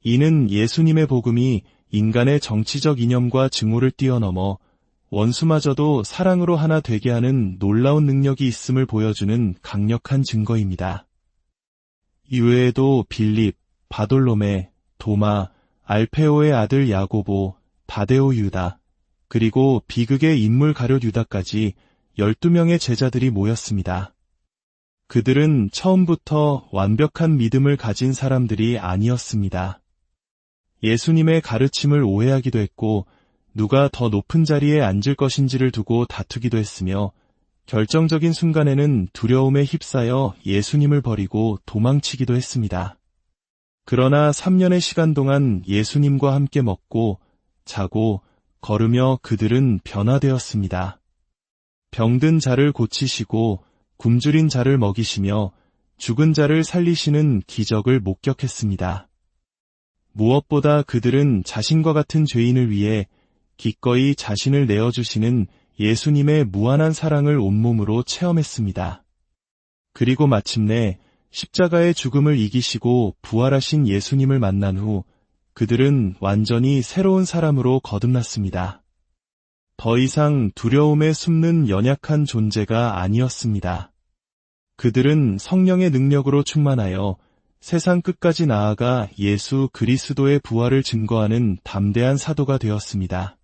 이는 예수님의 복음이 인간의 정치적 이념과 증오를 뛰어넘어 원수마저도 사랑으로 하나 되게 하는 놀라운 능력이 있음을 보여주는 강력한 증거입니다. 이외에도 빌립, 바돌로메, 도마, 알페오의 아들 야고보, 다데오 유다, 그리고 비극의 인물 가룟 유다까지 12명의 제자들이 모였습니다. 그들은 처음부터 완벽한 믿음을 가진 사람들이 아니었습니다. 예수님의 가르침을 오해하기도 했고 누가 더 높은 자리에 앉을 것인지를 두고 다투기도 했으며 결정적인 순간에는 두려움에 휩싸여 예수님을 버리고 도망치기도 했습니다. 그러나 3년의 시간 동안 예수님과 함께 먹고 자고 걸으며 그들은 변화되었습니다. 병든 자를 고치시고 굶주린 자를 먹이시며 죽은 자를 살리시는 기적을 목격했습니다. 무엇보다 그들은 자신과 같은 죄인을 위해 기꺼이 자신을 내어주시는 예수님의 무한한 사랑을 온몸으로 체험했습니다. 그리고 마침내 십자가의 죽음을 이기시고 부활하신 예수님을 만난 후 그들은 완전히 새로운 사람으로 거듭났습니다. 더 이상 두려움에 숨는 연약한 존재가 아니었습니다. 그들은 성령의 능력으로 충만하여 세상 끝까지 나아가 예수 그리스도의 부활을 증거하는 담대한 사도가 되었습니다.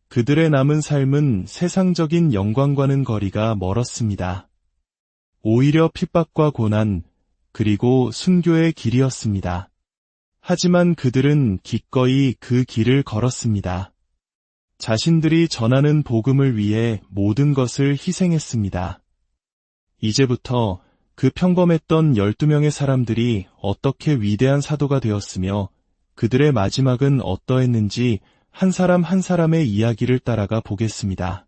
그들의 남은 삶은 세상적인 영광과는 거리가 멀었습니다. 오히려 핍박과 고난, 그리고 순교의 길이었습니다. 하지만 그들은 기꺼이 그 길을 걸었습니다. 자신들이 전하는 복음을 위해 모든 것을 희생했습니다. 이제부터 그 평범했던 12명의 사람들이 어떻게 위대한 사도가 되었으며 그들의 마지막은 어떠했는지 한 사람 한 사람의 이야기를 따라가 보겠습니다.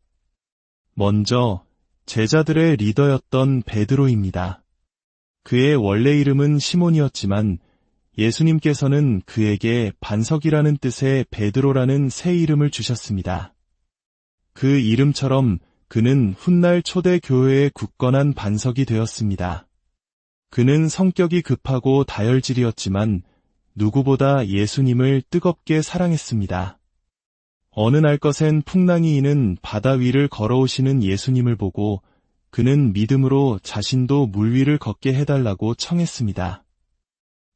먼저 제자들의 리더였던 베드로입니다. 그의 원래 이름은 시몬이었지만 예수님께서는 그에게 반석이라는 뜻의 베드로라는 새 이름을 주셨습니다. 그 이름처럼 그는 훗날 초대 교회의 굳건한 반석이 되었습니다. 그는 성격이 급하고 다혈질이었지만 누구보다 예수님을 뜨겁게 사랑했습니다. 어느 날 것엔 풍랑이 이는 바다 위를 걸어오시는 예수님을 보고 그는 믿음으로 자신도 물 위를 걷게 해달라고 청했습니다.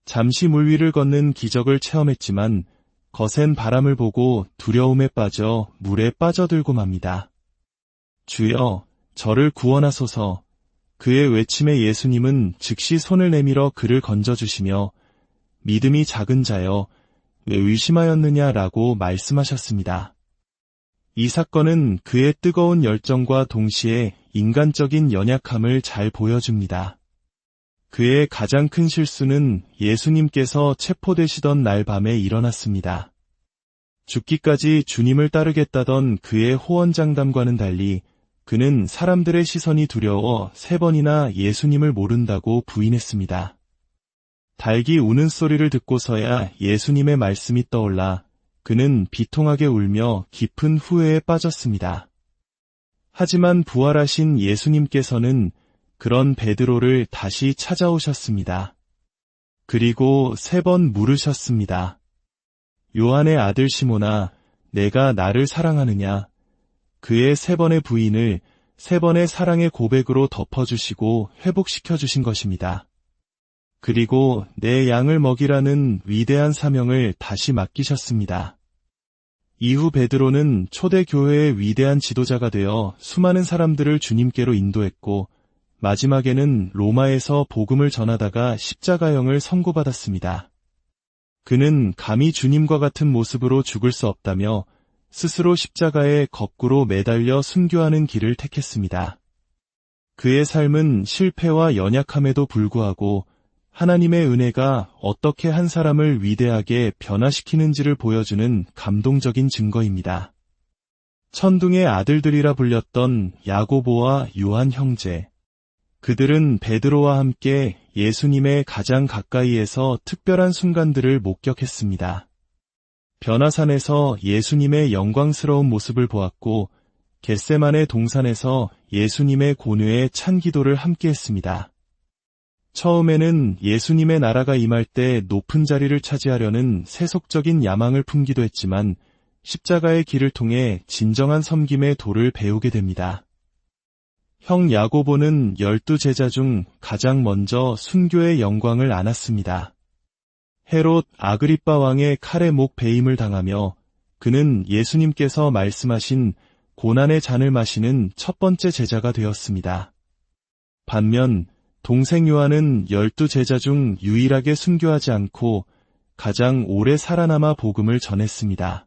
잠시 물 위를 걷는 기적을 체험했지만 거센 바람을 보고 두려움에 빠져 물에 빠져들고 맙니다. 주여, 저를 구원하소서. 그의 외침에 예수님은 즉시 손을 내밀어 그를 건져주시며 믿음이 작은 자여, 왜 의심하였느냐라고 말씀하셨습니다. 이 사건은 그의 뜨거운 열정과 동시에 인간적인 연약함을 잘 보여줍니다. 그의 가장 큰 실수는 예수님께서 체포되시던 날 밤에 일어났습니다. 죽기까지 주님을 따르겠다던 그의 호언장담과는 달리 그는 사람들의 시선이 두려워 3번이나 예수님을 모른다고 부인했습니다. 닭이 우는 소리를 듣고서야 예수님의 말씀이 떠올라 그는 비통하게 울며 깊은 후회에 빠졌습니다. 하지만 부활하신 예수님께서는 그런 베드로를 다시 찾아오셨습니다. 그리고 3번 물으셨습니다. 요한의 아들 시몬아, 내가 나를 사랑하느냐? 그의 3번의 부인을 3번의 사랑의 고백으로 덮어주시고 회복시켜주신 것입니다. 그리고 내 양을 먹이라는 위대한 사명을 다시 맡기셨습니다. 이후 베드로는 초대교회의 위대한 지도자가 되어 수많은 사람들을 주님께로 인도했고 마지막에는 로마에서 복음을 전하다가 십자가형을 선고받았습니다. 그는 감히 주님과 같은 모습으로 죽을 수 없다며 스스로 십자가에 거꾸로 매달려 순교하는 길을 택했습니다. 그의 삶은 실패와 연약함에도 불구하고 하나님의 은혜가 어떻게 한 사람을 위대하게 변화시키는지를 보여주는 감동적인 증거입니다. 천둥의 아들들이라 불렸던 야고보와 요한 형제. 그들은 베드로와 함께 예수님의 가장 가까이에서 특별한 순간들을 목격했습니다. 변화산에서 예수님의 영광스러운 모습을 보았고 겟세마네 동산에서 예수님의 고뇌에 찬 기도를 함께했습니다. 처음에는 예수님의 나라가 임할 때 높은 자리를 차지하려는 세속적인 야망을 품기도 했지만 십자가의 길을 통해 진정한 섬김의 도를 배우게 됩니다. 형 야고보는 12제자 중 가장 먼저 순교의 영광을 안았습니다. 헤롯 아그리빠 왕의 칼에 목 베임을 당하며 그는 예수님께서 말씀하신 고난의 잔을 마시는 첫 번째 제자가 되었습니다. 반면 동생 요한은 12제자 중 유일하게 순교하지 않고 가장 오래 살아남아 복음을 전했습니다.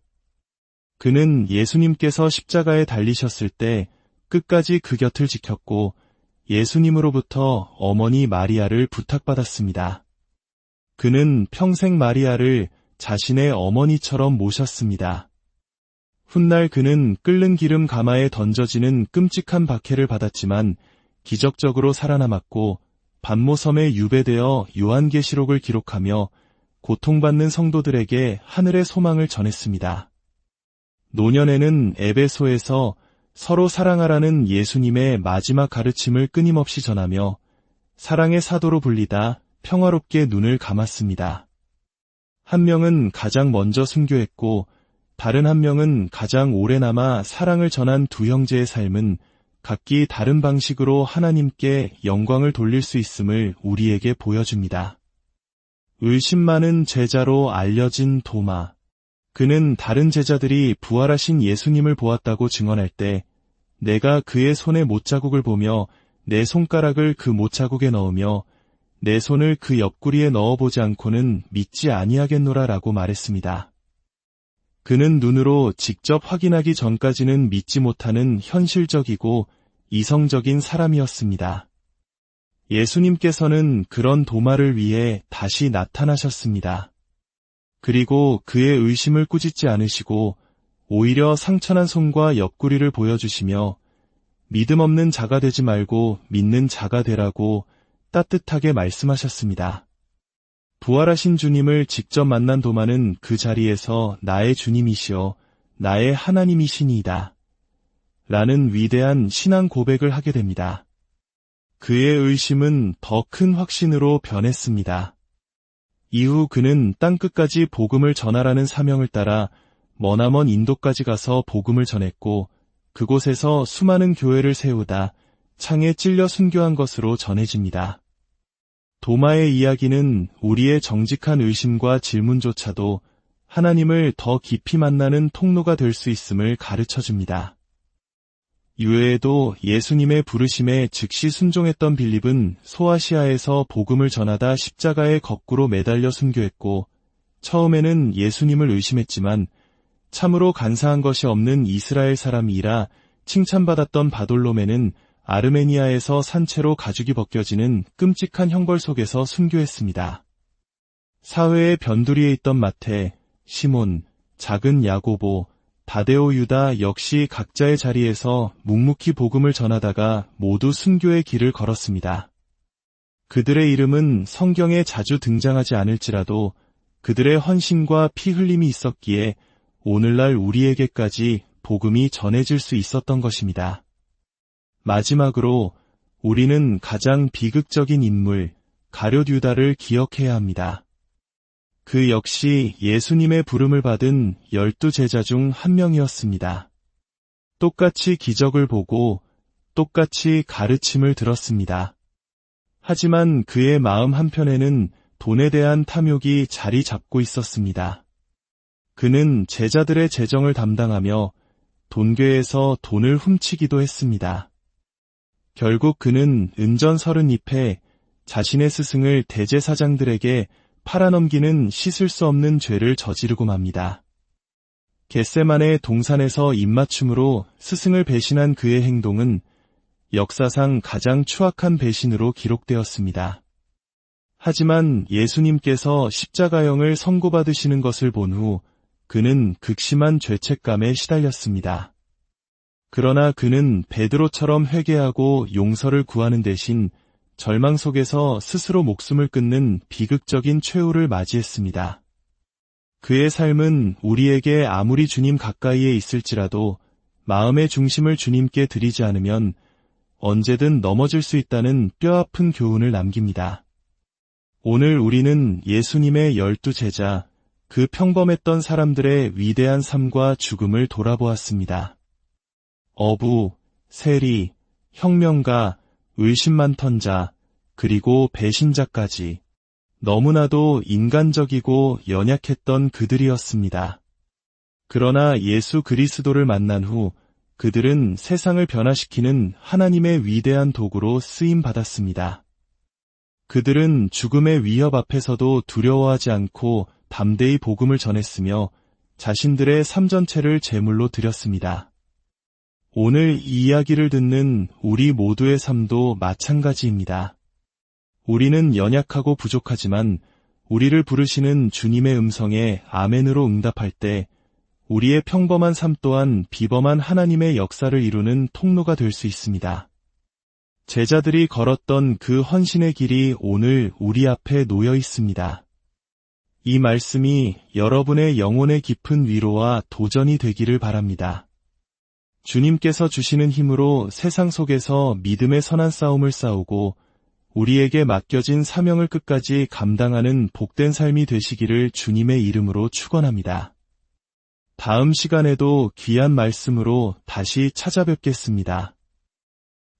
그는 예수님께서 십자가에 달리셨을 때 끝까지 그 곁을 지켰고 예수님으로부터 어머니 마리아를 부탁받았습니다. 그는 평생 마리아를 자신의 어머니처럼 모셨습니다. 훗날 그는 끓는 기름 가마에 던져지는 끔찍한 박해를 받았지만 기적적으로 살아남았고 반모섬에 유배되어 요한계시록을 기록하며 고통받는 성도들에게 하늘의 소망을 전했습니다. 노년에는 에베소에서 서로 사랑하라는 예수님의 마지막 가르침을 끊임없이 전하며 사랑의 사도로 불리다 평화롭게 눈을 감았습니다. 한 명은 가장 먼저 순교했고 다른 한 명은 가장 오래 남아 사랑을 전한 두 형제의 삶은 각기 다른 방식으로 하나님께 영광을 돌릴 수 있음을 우리에게 보여줍니다. 의심 많은 제자로 알려진 도마. 그는 다른 제자들이 부활하신 예수님을 보았다고 증언할 때 내가 그의 손에 못자국을 보며 내 손가락을 그 못자국에 넣으며 내 손을 그 옆구리에 넣어보지 않고는 믿지 아니하겠노라 라고 말했습니다. 그는 눈으로 직접 확인하기 전까지는 믿지 못하는 현실적이고 이성적인 사람이었습니다. 예수님께서는 그런 도마를 위해 다시 나타나셨습니다. 그리고 그의 의심을 꾸짖지 않으시고 오히려 상처난 손과 옆구리를 보여주시며 믿음 없는 자가 되지 말고 믿는 자가 되라고 따뜻하게 말씀하셨습니다. 부활하신 주님을 직접 만난 도마는 그 자리에서 나의 주님이시여 나의 하나님이시니이다 라는 위대한 신앙 고백을 하게 됩니다. 그의 의심은 더 큰 확신으로 변했습니다. 이후 그는 땅끝까지 복음을 전하라는 사명을 따라 머나먼 인도까지 가서 복음을 전했고 그곳에서 수많은 교회를 세우다 창에 찔려 순교한 것으로 전해집니다. 도마의 이야기는 우리의 정직한 의심과 질문조차도 하나님을 더 깊이 만나는 통로가 될 수 있음을 가르쳐줍니다. 이외에도 예수님의 부르심에 즉시 순종했던 빌립은 소아시아에서 복음을 전하다 십자가에 거꾸로 매달려 순교했고 처음에는 예수님을 의심했지만 참으로 간사한 것이 없는 이스라엘 사람이라 칭찬받았던 바돌로메는 아르메니아에서 산채로 가죽이 벗겨지는 끔찍한 형벌 속에서 순교했습니다. 사회의 변두리에 있던 마태, 시몬, 작은 야고보, 다데오 유다 역시 각자의 자리에서 묵묵히 복음을 전하다가 모두 순교의 길을 걸었습니다. 그들의 이름은 성경에 자주 등장하지 않을지라도 그들의 헌신과 피 흘림이 있었기에 오늘날 우리에게까지 복음이 전해질 수 있었던 것입니다. 마지막으로 우리는 가장 비극적인 인물 가룟 유다를 기억해야 합니다. 그 역시 예수님의 부름을 받은 12제자 중 한 명이었습니다. 똑같이 기적을 보고 똑같이 가르침을 들었습니다. 하지만 그의 마음 한편에는 돈에 대한 탐욕이 자리 잡고 있었습니다. 그는 제자들의 재정을 담당하며 돈궤에서 돈을 훔치기도 했습니다. 결국 그는 은전 30잎에 자신의 스승을 대제사장들에게 팔아넘기는 씻을 수 없는 죄를 저지르고 맙니다. 겟세마네 동산에서 입맞춤으로 스승을 배신한 그의 행동은 역사상 가장 추악한 배신으로 기록되었습니다. 하지만 예수님께서 십자가형을 선고받으시는 것을 본 후 그는 극심한 죄책감에 시달렸습니다. 그러나 그는 베드로처럼 회개하고 용서를 구하는 대신 절망 속에서 스스로 목숨을 끊는 비극적인 최후를 맞이했습니다. 그의 삶은 우리에게 아무리 주님 가까이에 있을지라도 마음의 중심을 주님께 드리지 않으면 언제든 넘어질 수 있다는 뼈아픈 교훈을 남깁니다. 오늘 우리는 예수님의 12제자, 그 평범했던 사람들의 위대한 삶과 죽음을 돌아보았습니다. 어부, 세리, 혁명가, 의심 많던 자, 그리고 배신자까지 너무나도 인간적이고 연약했던 그들이었습니다. 그러나 예수 그리스도를 만난 후 그들은 세상을 변화시키는 하나님의 위대한 도구로 쓰임받았습니다. 그들은 죽음의 위협 앞에서도 두려워하지 않고 담대히 복음을 전했으며 자신들의 삶 전체를 제물로 드렸습니다. 오늘 이 이야기를 듣는 우리 모두의 삶도 마찬가지입니다. 우리는 연약하고 부족하지만 우리를 부르시는 주님의 음성에 아멘으로 응답할 때 우리의 평범한 삶 또한 비범한 하나님의 역사를 이루는 통로가 될 수 있습니다. 제자들이 걸었던 그 헌신의 길이 오늘 우리 앞에 놓여 있습니다. 이 말씀이 여러분의 영혼의 깊은 위로와 도전이 되기를 바랍니다. 주님께서 주시는 힘으로 세상 속에서 믿음의 선한 싸움을 싸우고 우리에게 맡겨진 사명을 끝까지 감당하는 복된 삶이 되시기를 주님의 이름으로 축원합니다. 다음 시간에도 귀한 말씀으로 다시 찾아뵙겠습니다.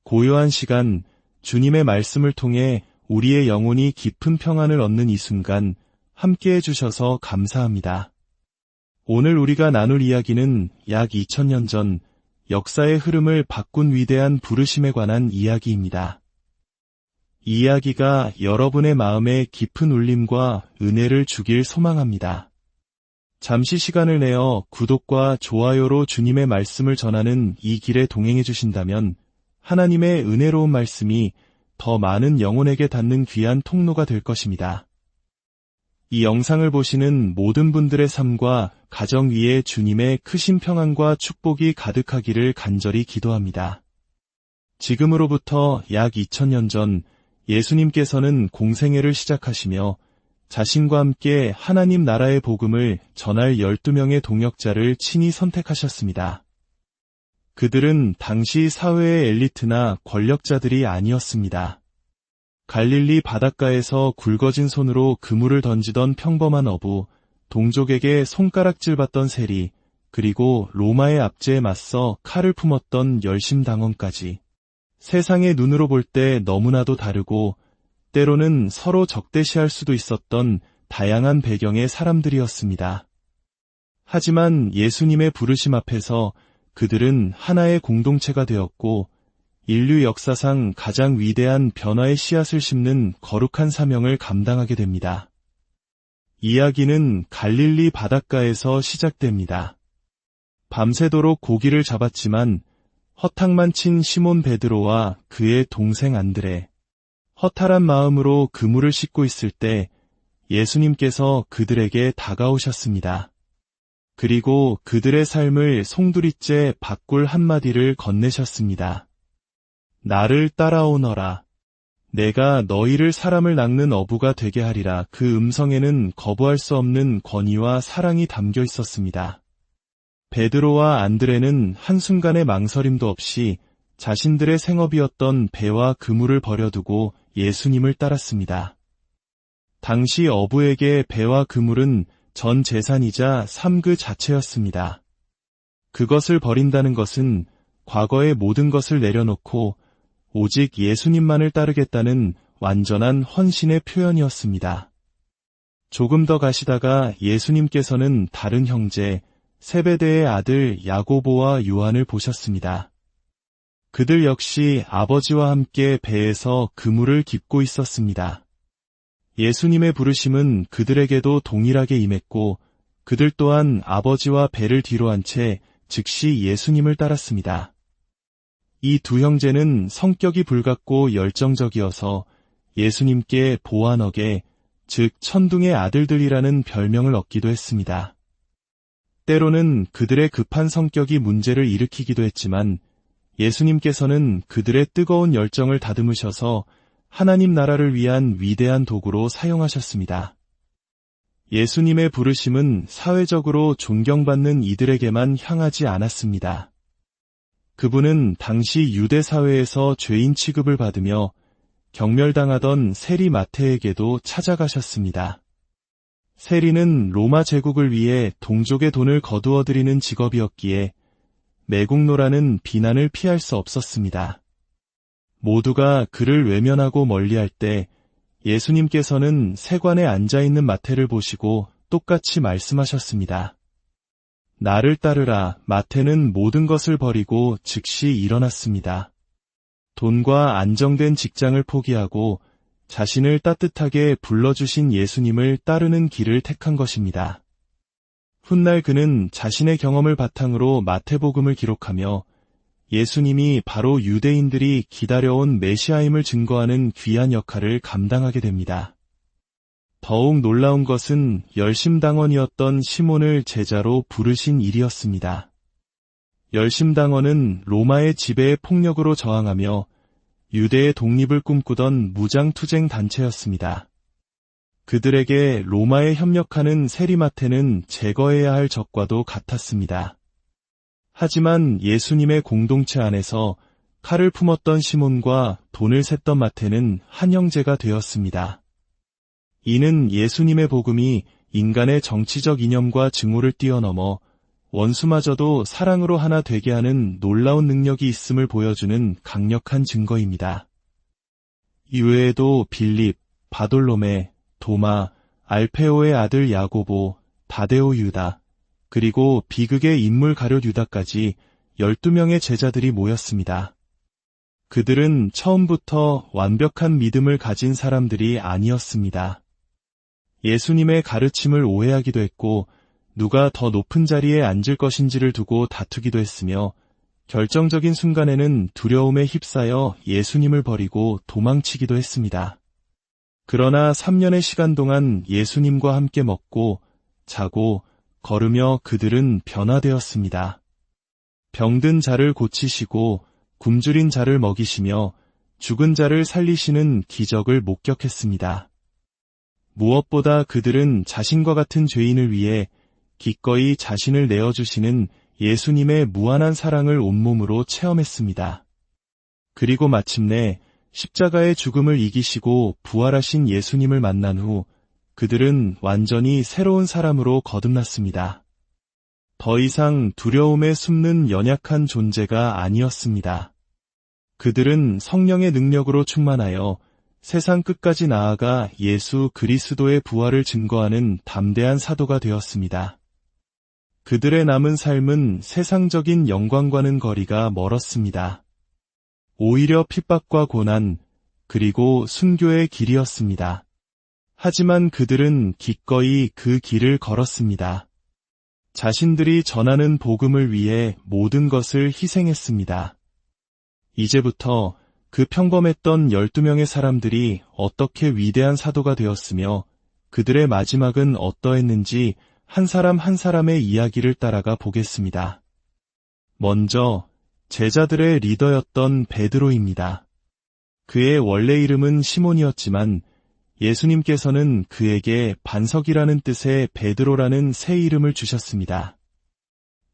고요한 시간, 주님의 말씀을 통해 우리의 영혼이 깊은 평안을 얻는 이 순간 함께해 주셔서 감사합니다. 오늘 우리가 나눌 이야기는 약 2000년 전 역사의 흐름을 바꾼 위대한 부르심에 관한 이야기입니다. 이 이야기가 여러분의 마음에 깊은 울림과 은혜를 주길 소망합니다. 잠시 시간을 내어 구독과 좋아요로 주님의 말씀을 전하는 이 길에 동행해 주신다면 하나님의 은혜로운 말씀이 더 많은 영혼에게 닿는 귀한 통로가 될 것입니다. 이 영상을 보시는 모든 분들의 삶과 가정 위에 주님의 크신 평안과 축복이 가득하기를 간절히 기도합니다. 지금으로부터 약 2000년 전 예수님께서는 공생애를 시작하시며 자신과 함께 하나님 나라의 복음을 전할 12명의 동역자를 친히 선택하셨습니다. 그들은 당시 사회의 엘리트나 권력자들이 아니었습니다. 갈릴리 바닷가에서 굵어진 손으로 그물을 던지던 평범한 어부, 동족에게 손가락질 받던 세리, 그리고 로마의 압제에 맞서 칼을 품었던 열심당원까지. 세상의 눈으로 볼 때 너무나도 다르고 때로는 서로 적대시할 수도 있었던 다양한 배경의 사람들이었습니다. 하지만 예수님의 부르심 앞에서 그들은 하나의 공동체가 되었고 인류 역사상 가장 위대한 변화의 씨앗을 심는 거룩한 사명을 감당하게 됩니다. 이야기는 갈릴리 바닷가에서 시작됩니다. 밤새도록 고기를 잡았지만 허탕만 친 시몬 베드로와 그의 동생 안드레, 허탈한 마음으로 그물을 씻고 있을 때 예수님께서 그들에게 다가오셨습니다. 그리고 그들의 삶을 송두리째 바꿀 한마디를 건네셨습니다. 나를 따라오너라. 내가 너희를 사람을 낚는 어부가 되게 하리라. 그 음성에는 거부할 수 없는 권위와 사랑이 담겨 있었습니다. 베드로와 안드레는 한순간의 망설임도 없이 자신들의 생업이었던 배와 그물을 버려두고 예수님을 따랐습니다. 당시 어부에게 배와 그물은 전 재산이자 삶 그 자체였습니다. 그것을 버린다는 것은 과거의 모든 것을 내려놓고 오직 예수님만을 따르겠다는 완전한 헌신의 표현이었습니다. 조금 더 가시다가 예수님께서는 다른 형제, 세베대의 아들 야고보와 요한을 보셨습니다. 그들 역시 아버지와 함께 배에서 그물을 깁고 있었습니다. 예수님의 부르심은 그들에게도 동일하게 임했고 그들 또한 아버지와 배를 뒤로 한 채 즉시 예수님을 따랐습니다. 이 두 형제는 성격이 불같고 열정적이어서 예수님께 보아너게, 즉 천둥의 아들들이라는 별명을 얻기도 했습니다. 때로는 그들의 급한 성격이 문제를 일으키기도 했지만 예수님께서는 그들의 뜨거운 열정을 다듬으셔서 하나님 나라를 위한 위대한 도구로 사용하셨습니다. 예수님의 부르심은 사회적으로 존경받는 이들에게만 향하지 않았습니다. 그분은 당시 유대 사회에서 죄인 취급을 받으며 경멸당하던 세리 마태에게도 찾아가셨습니다. 세리는 로마 제국을 위해 동족의 돈을 거두어들이는 직업이었기에 매국노라는 비난을 피할 수 없었습니다. 모두가 그를 외면하고 멀리할 때 예수님께서는 세관에 앉아있는 마태를 보시고 똑같이 말씀하셨습니다. 나를 따르라. 마태는 모든 것을 버리고 즉시 일어났습니다. 돈과 안정된 직장을 포기하고 자신을 따뜻하게 불러주신 예수님을 따르는 길을 택한 것입니다. 훗날 그는 자신의 경험을 바탕으로 마태복음을 기록하며 예수님이 바로 유대인들이 기다려온 메시아임을 증거하는 귀한 역할을 감당하게 됩니다. 더욱 놀라운 것은 열심당원이었던 시몬을 제자로 부르신 일이었습니다. 열심당원은 로마의 지배에 폭력으로 저항하며 유대의 독립을 꿈꾸던 무장투쟁 단체였습니다. 그들에게 로마에 협력하는 세리마태는 제거해야 할 적과도 같았습니다. 하지만 예수님의 공동체 안에서 칼을 품었던 시몬과 돈을 셌던 마태는 한 형제가 되었습니다. 이는 예수님의 복음이 인간의 정치적 이념과 증오를 뛰어넘어 원수마저도 사랑으로 하나 되게 하는 놀라운 능력이 있음을 보여주는 강력한 증거입니다. 이외에도 빌립, 바돌로메, 도마, 알페오의 아들 야고보, 다데오 유다, 그리고 비극의 인물 가룟 유다까지 12명의 제자들이 모였습니다. 그들은 처음부터 완벽한 믿음을 가진 사람들이 아니었습니다. 예수님의 가르침을 오해하기도 했고 누가 더 높은 자리에 앉을 것인지를 두고 다투기도 했으며 결정적인 순간에는 두려움에 휩싸여 예수님을 버리고 도망치기도 했습니다. 그러나 3년의 시간 동안 예수님과 함께 먹고 자고 걸으며 그들은 변화되었습니다. 병든 자를 고치시고 굶주린 자를 먹이시며 죽은 자를 살리시는 기적을 목격했습니다. 무엇보다 그들은 자신과 같은 죄인을 위해 기꺼이 자신을 내어주시는 예수님의 무한한 사랑을 온몸으로 체험했습니다. 그리고 마침내 십자가의 죽음을 이기시고 부활하신 예수님을 만난 후 그들은 완전히 새로운 사람으로 거듭났습니다. 더 이상 두려움에 숨는 연약한 존재가 아니었습니다. 그들은 성령의 능력으로 충만하여 세상 끝까지 나아가 예수 그리스도의 부활을 증거하는 담대한 사도가 되었습니다. 그들의 남은 삶은 세상적인 영광과는 거리가 멀었습니다. 오히려 핍박과 고난, 그리고 순교의 길이었습니다. 하지만 그들은 기꺼이 그 길을 걸었습니다. 자신들이 전하는 복음을 위해 모든 것을 희생했습니다. 이제부터 그 평범했던 12명의 사람들이 어떻게 위대한 사도가 되었으며 그들의 마지막은 어떠했는지 한 사람 한 사람의 이야기를 따라가 보겠습니다. 먼저 제자들의 리더였던 베드로입니다. 그의 원래 이름은 시몬이었지만 예수님께서는 그에게 반석이라는 뜻의 베드로라는 새 이름을 주셨습니다.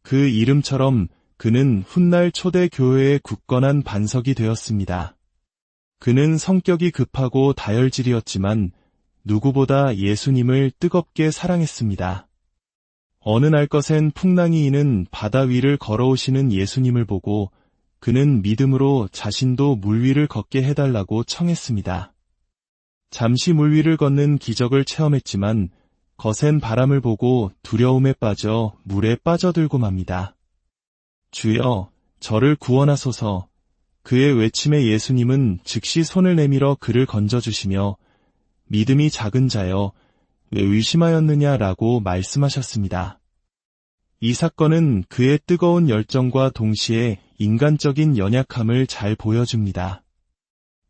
그 이름처럼 그는 훗날 초대 교회의 굳건한 반석이 되었습니다. 그는 성격이 급하고 다혈질이었지만 누구보다 예수님을 뜨겁게 사랑했습니다. 어느 날 것엔 풍랑이 바다 위를 걸어오시는 예수님을 보고 그는 믿음으로 자신도 물 위를 걷게 해달라고 청했습니다. 잠시 물 위를 걷는 기적을 체험했지만 거센 바람을 보고 두려움에 빠져 물에 빠져들고 맙니다. 주여, 저를 구원하소서. 그의 외침에 예수님은 즉시 손을 내밀어 그를 건져주시며 믿음이 작은 자여, 왜 의심하였느냐라고 말씀하셨습니다. 이 사건은 그의 뜨거운 열정과 동시에 인간적인 연약함을 잘 보여줍니다.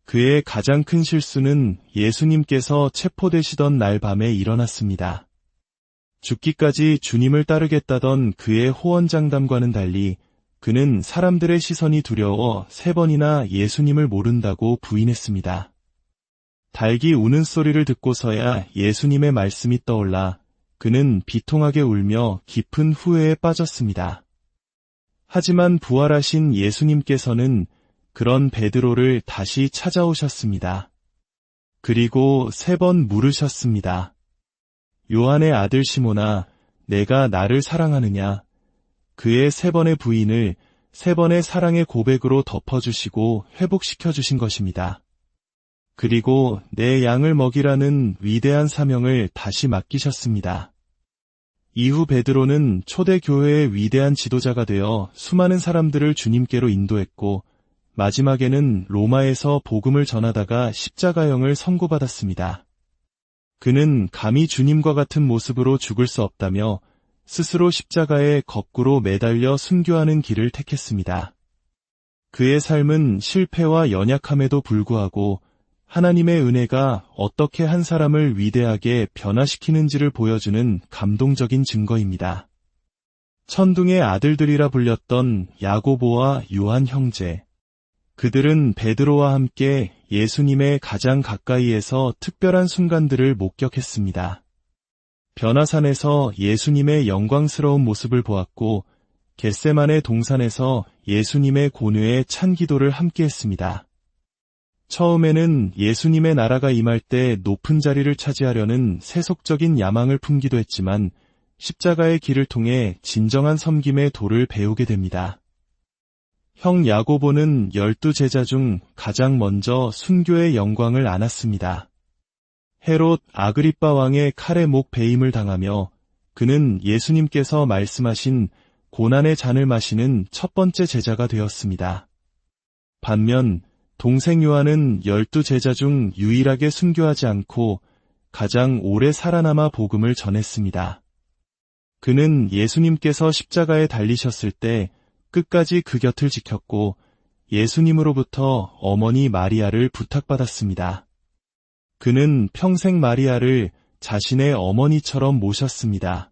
그의 가장 큰 실수는 예수님께서 체포되시던 날 밤에 일어났습니다. 죽기까지 주님을 따르겠다던 그의 호언장담과는 달리 그는 사람들의 시선이 두려워 3번이나 예수님을 모른다고 부인했습니다. 닭이 우는 소리를 듣고서야 예수님의 말씀이 떠올라 그는 비통하게 울며 깊은 후회에 빠졌습니다. 하지만 부활하신 예수님께서는 그런 베드로를 다시 찾아오셨습니다. 그리고 3번 물으셨습니다. 요한의 아들 시몬아, 내가 나를 사랑하느냐? 그의 3번의 부인을 3번의 사랑의 고백으로 덮어주시고 회복시켜주신 것입니다. 그리고 내 양을 먹이라는 위대한 사명을 다시 맡기셨습니다. 이후 베드로는 초대교회의 위대한 지도자가 되어 수많은 사람들을 주님께로 인도했고 마지막에는 로마에서 복음을 전하다가 십자가형을 선고받았습니다. 그는 감히 주님과 같은 모습으로 죽을 수 없다며 스스로 십자가에 거꾸로 매달려 순교하는 길을 택했습니다. 그의 삶은 실패와 연약함에도 불구하고 하나님의 은혜가 어떻게 한 사람을 위대하게 변화시키는지를 보여주는 감동적인 증거입니다. 천둥의 아들들이라 불렸던 야고보와 요한 형제. 그들은 베드로와 함께 예수님의 가장 가까이에서 특별한 순간들을 목격했습니다. 변화산에서 예수님의 영광스러운 모습을 보았고 겟세마네 동산에서 예수님의 고뇌에 찬 기도를 함께했습니다. 처음에는 예수님의 나라가 임할 때 높은 자리를 차지하려는 세속적인 야망을 품기도 했지만 십자가의 길을 통해 진정한 섬김의 도를 배우게 됩니다. 형 야고보는 12제자 중 가장 먼저 순교의 영광을 안았습니다. 헤롯 아그리빠 왕의 칼에 목 베임을 당하며 그는 예수님께서 말씀하신 고난의 잔을 마시는 첫 번째 제자가 되었습니다. 반면 동생 요한은 12제자 중 유일하게 순교하지 않고 가장 오래 살아남아 복음을 전했습니다. 그는 예수님께서 십자가에 달리셨을 때 끝까지 그 곁을 지켰고 예수님으로부터 어머니 마리아를 부탁받았습니다. 그는 평생 마리아를 자신의 어머니처럼 모셨습니다.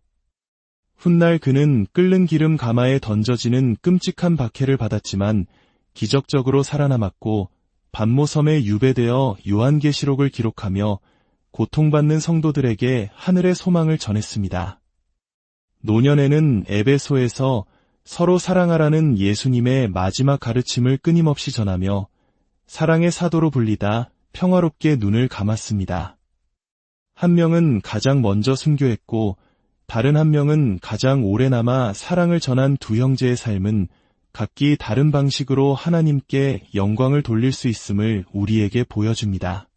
훗날 그는 끓는 기름 가마에 던져지는 끔찍한 박해를 받았지만 기적적으로 살아남았고 반모섬에 유배되어 요한계시록을 기록하며 고통받는 성도들에게 하늘의 소망을 전했습니다. 노년에는 에베소에서 서로 사랑하라는 예수님의 마지막 가르침을 끊임없이 전하며 사랑의 사도로 불리다 평화롭게 눈을 감았습니다. 한 명은 가장 먼저 순교했고 다른 한 명은 가장 오래 남아 사랑을 전한 두 형제의 삶은 각기 다른 방식으로 하나님께 영광을 돌릴 수 있음을 우리에게 보여줍니다.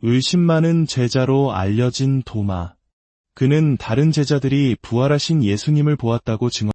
의심 많은 제자로 알려진 도마. 그는 다른 제자들이 부활하신 예수님을 보았다고 증언했습니다.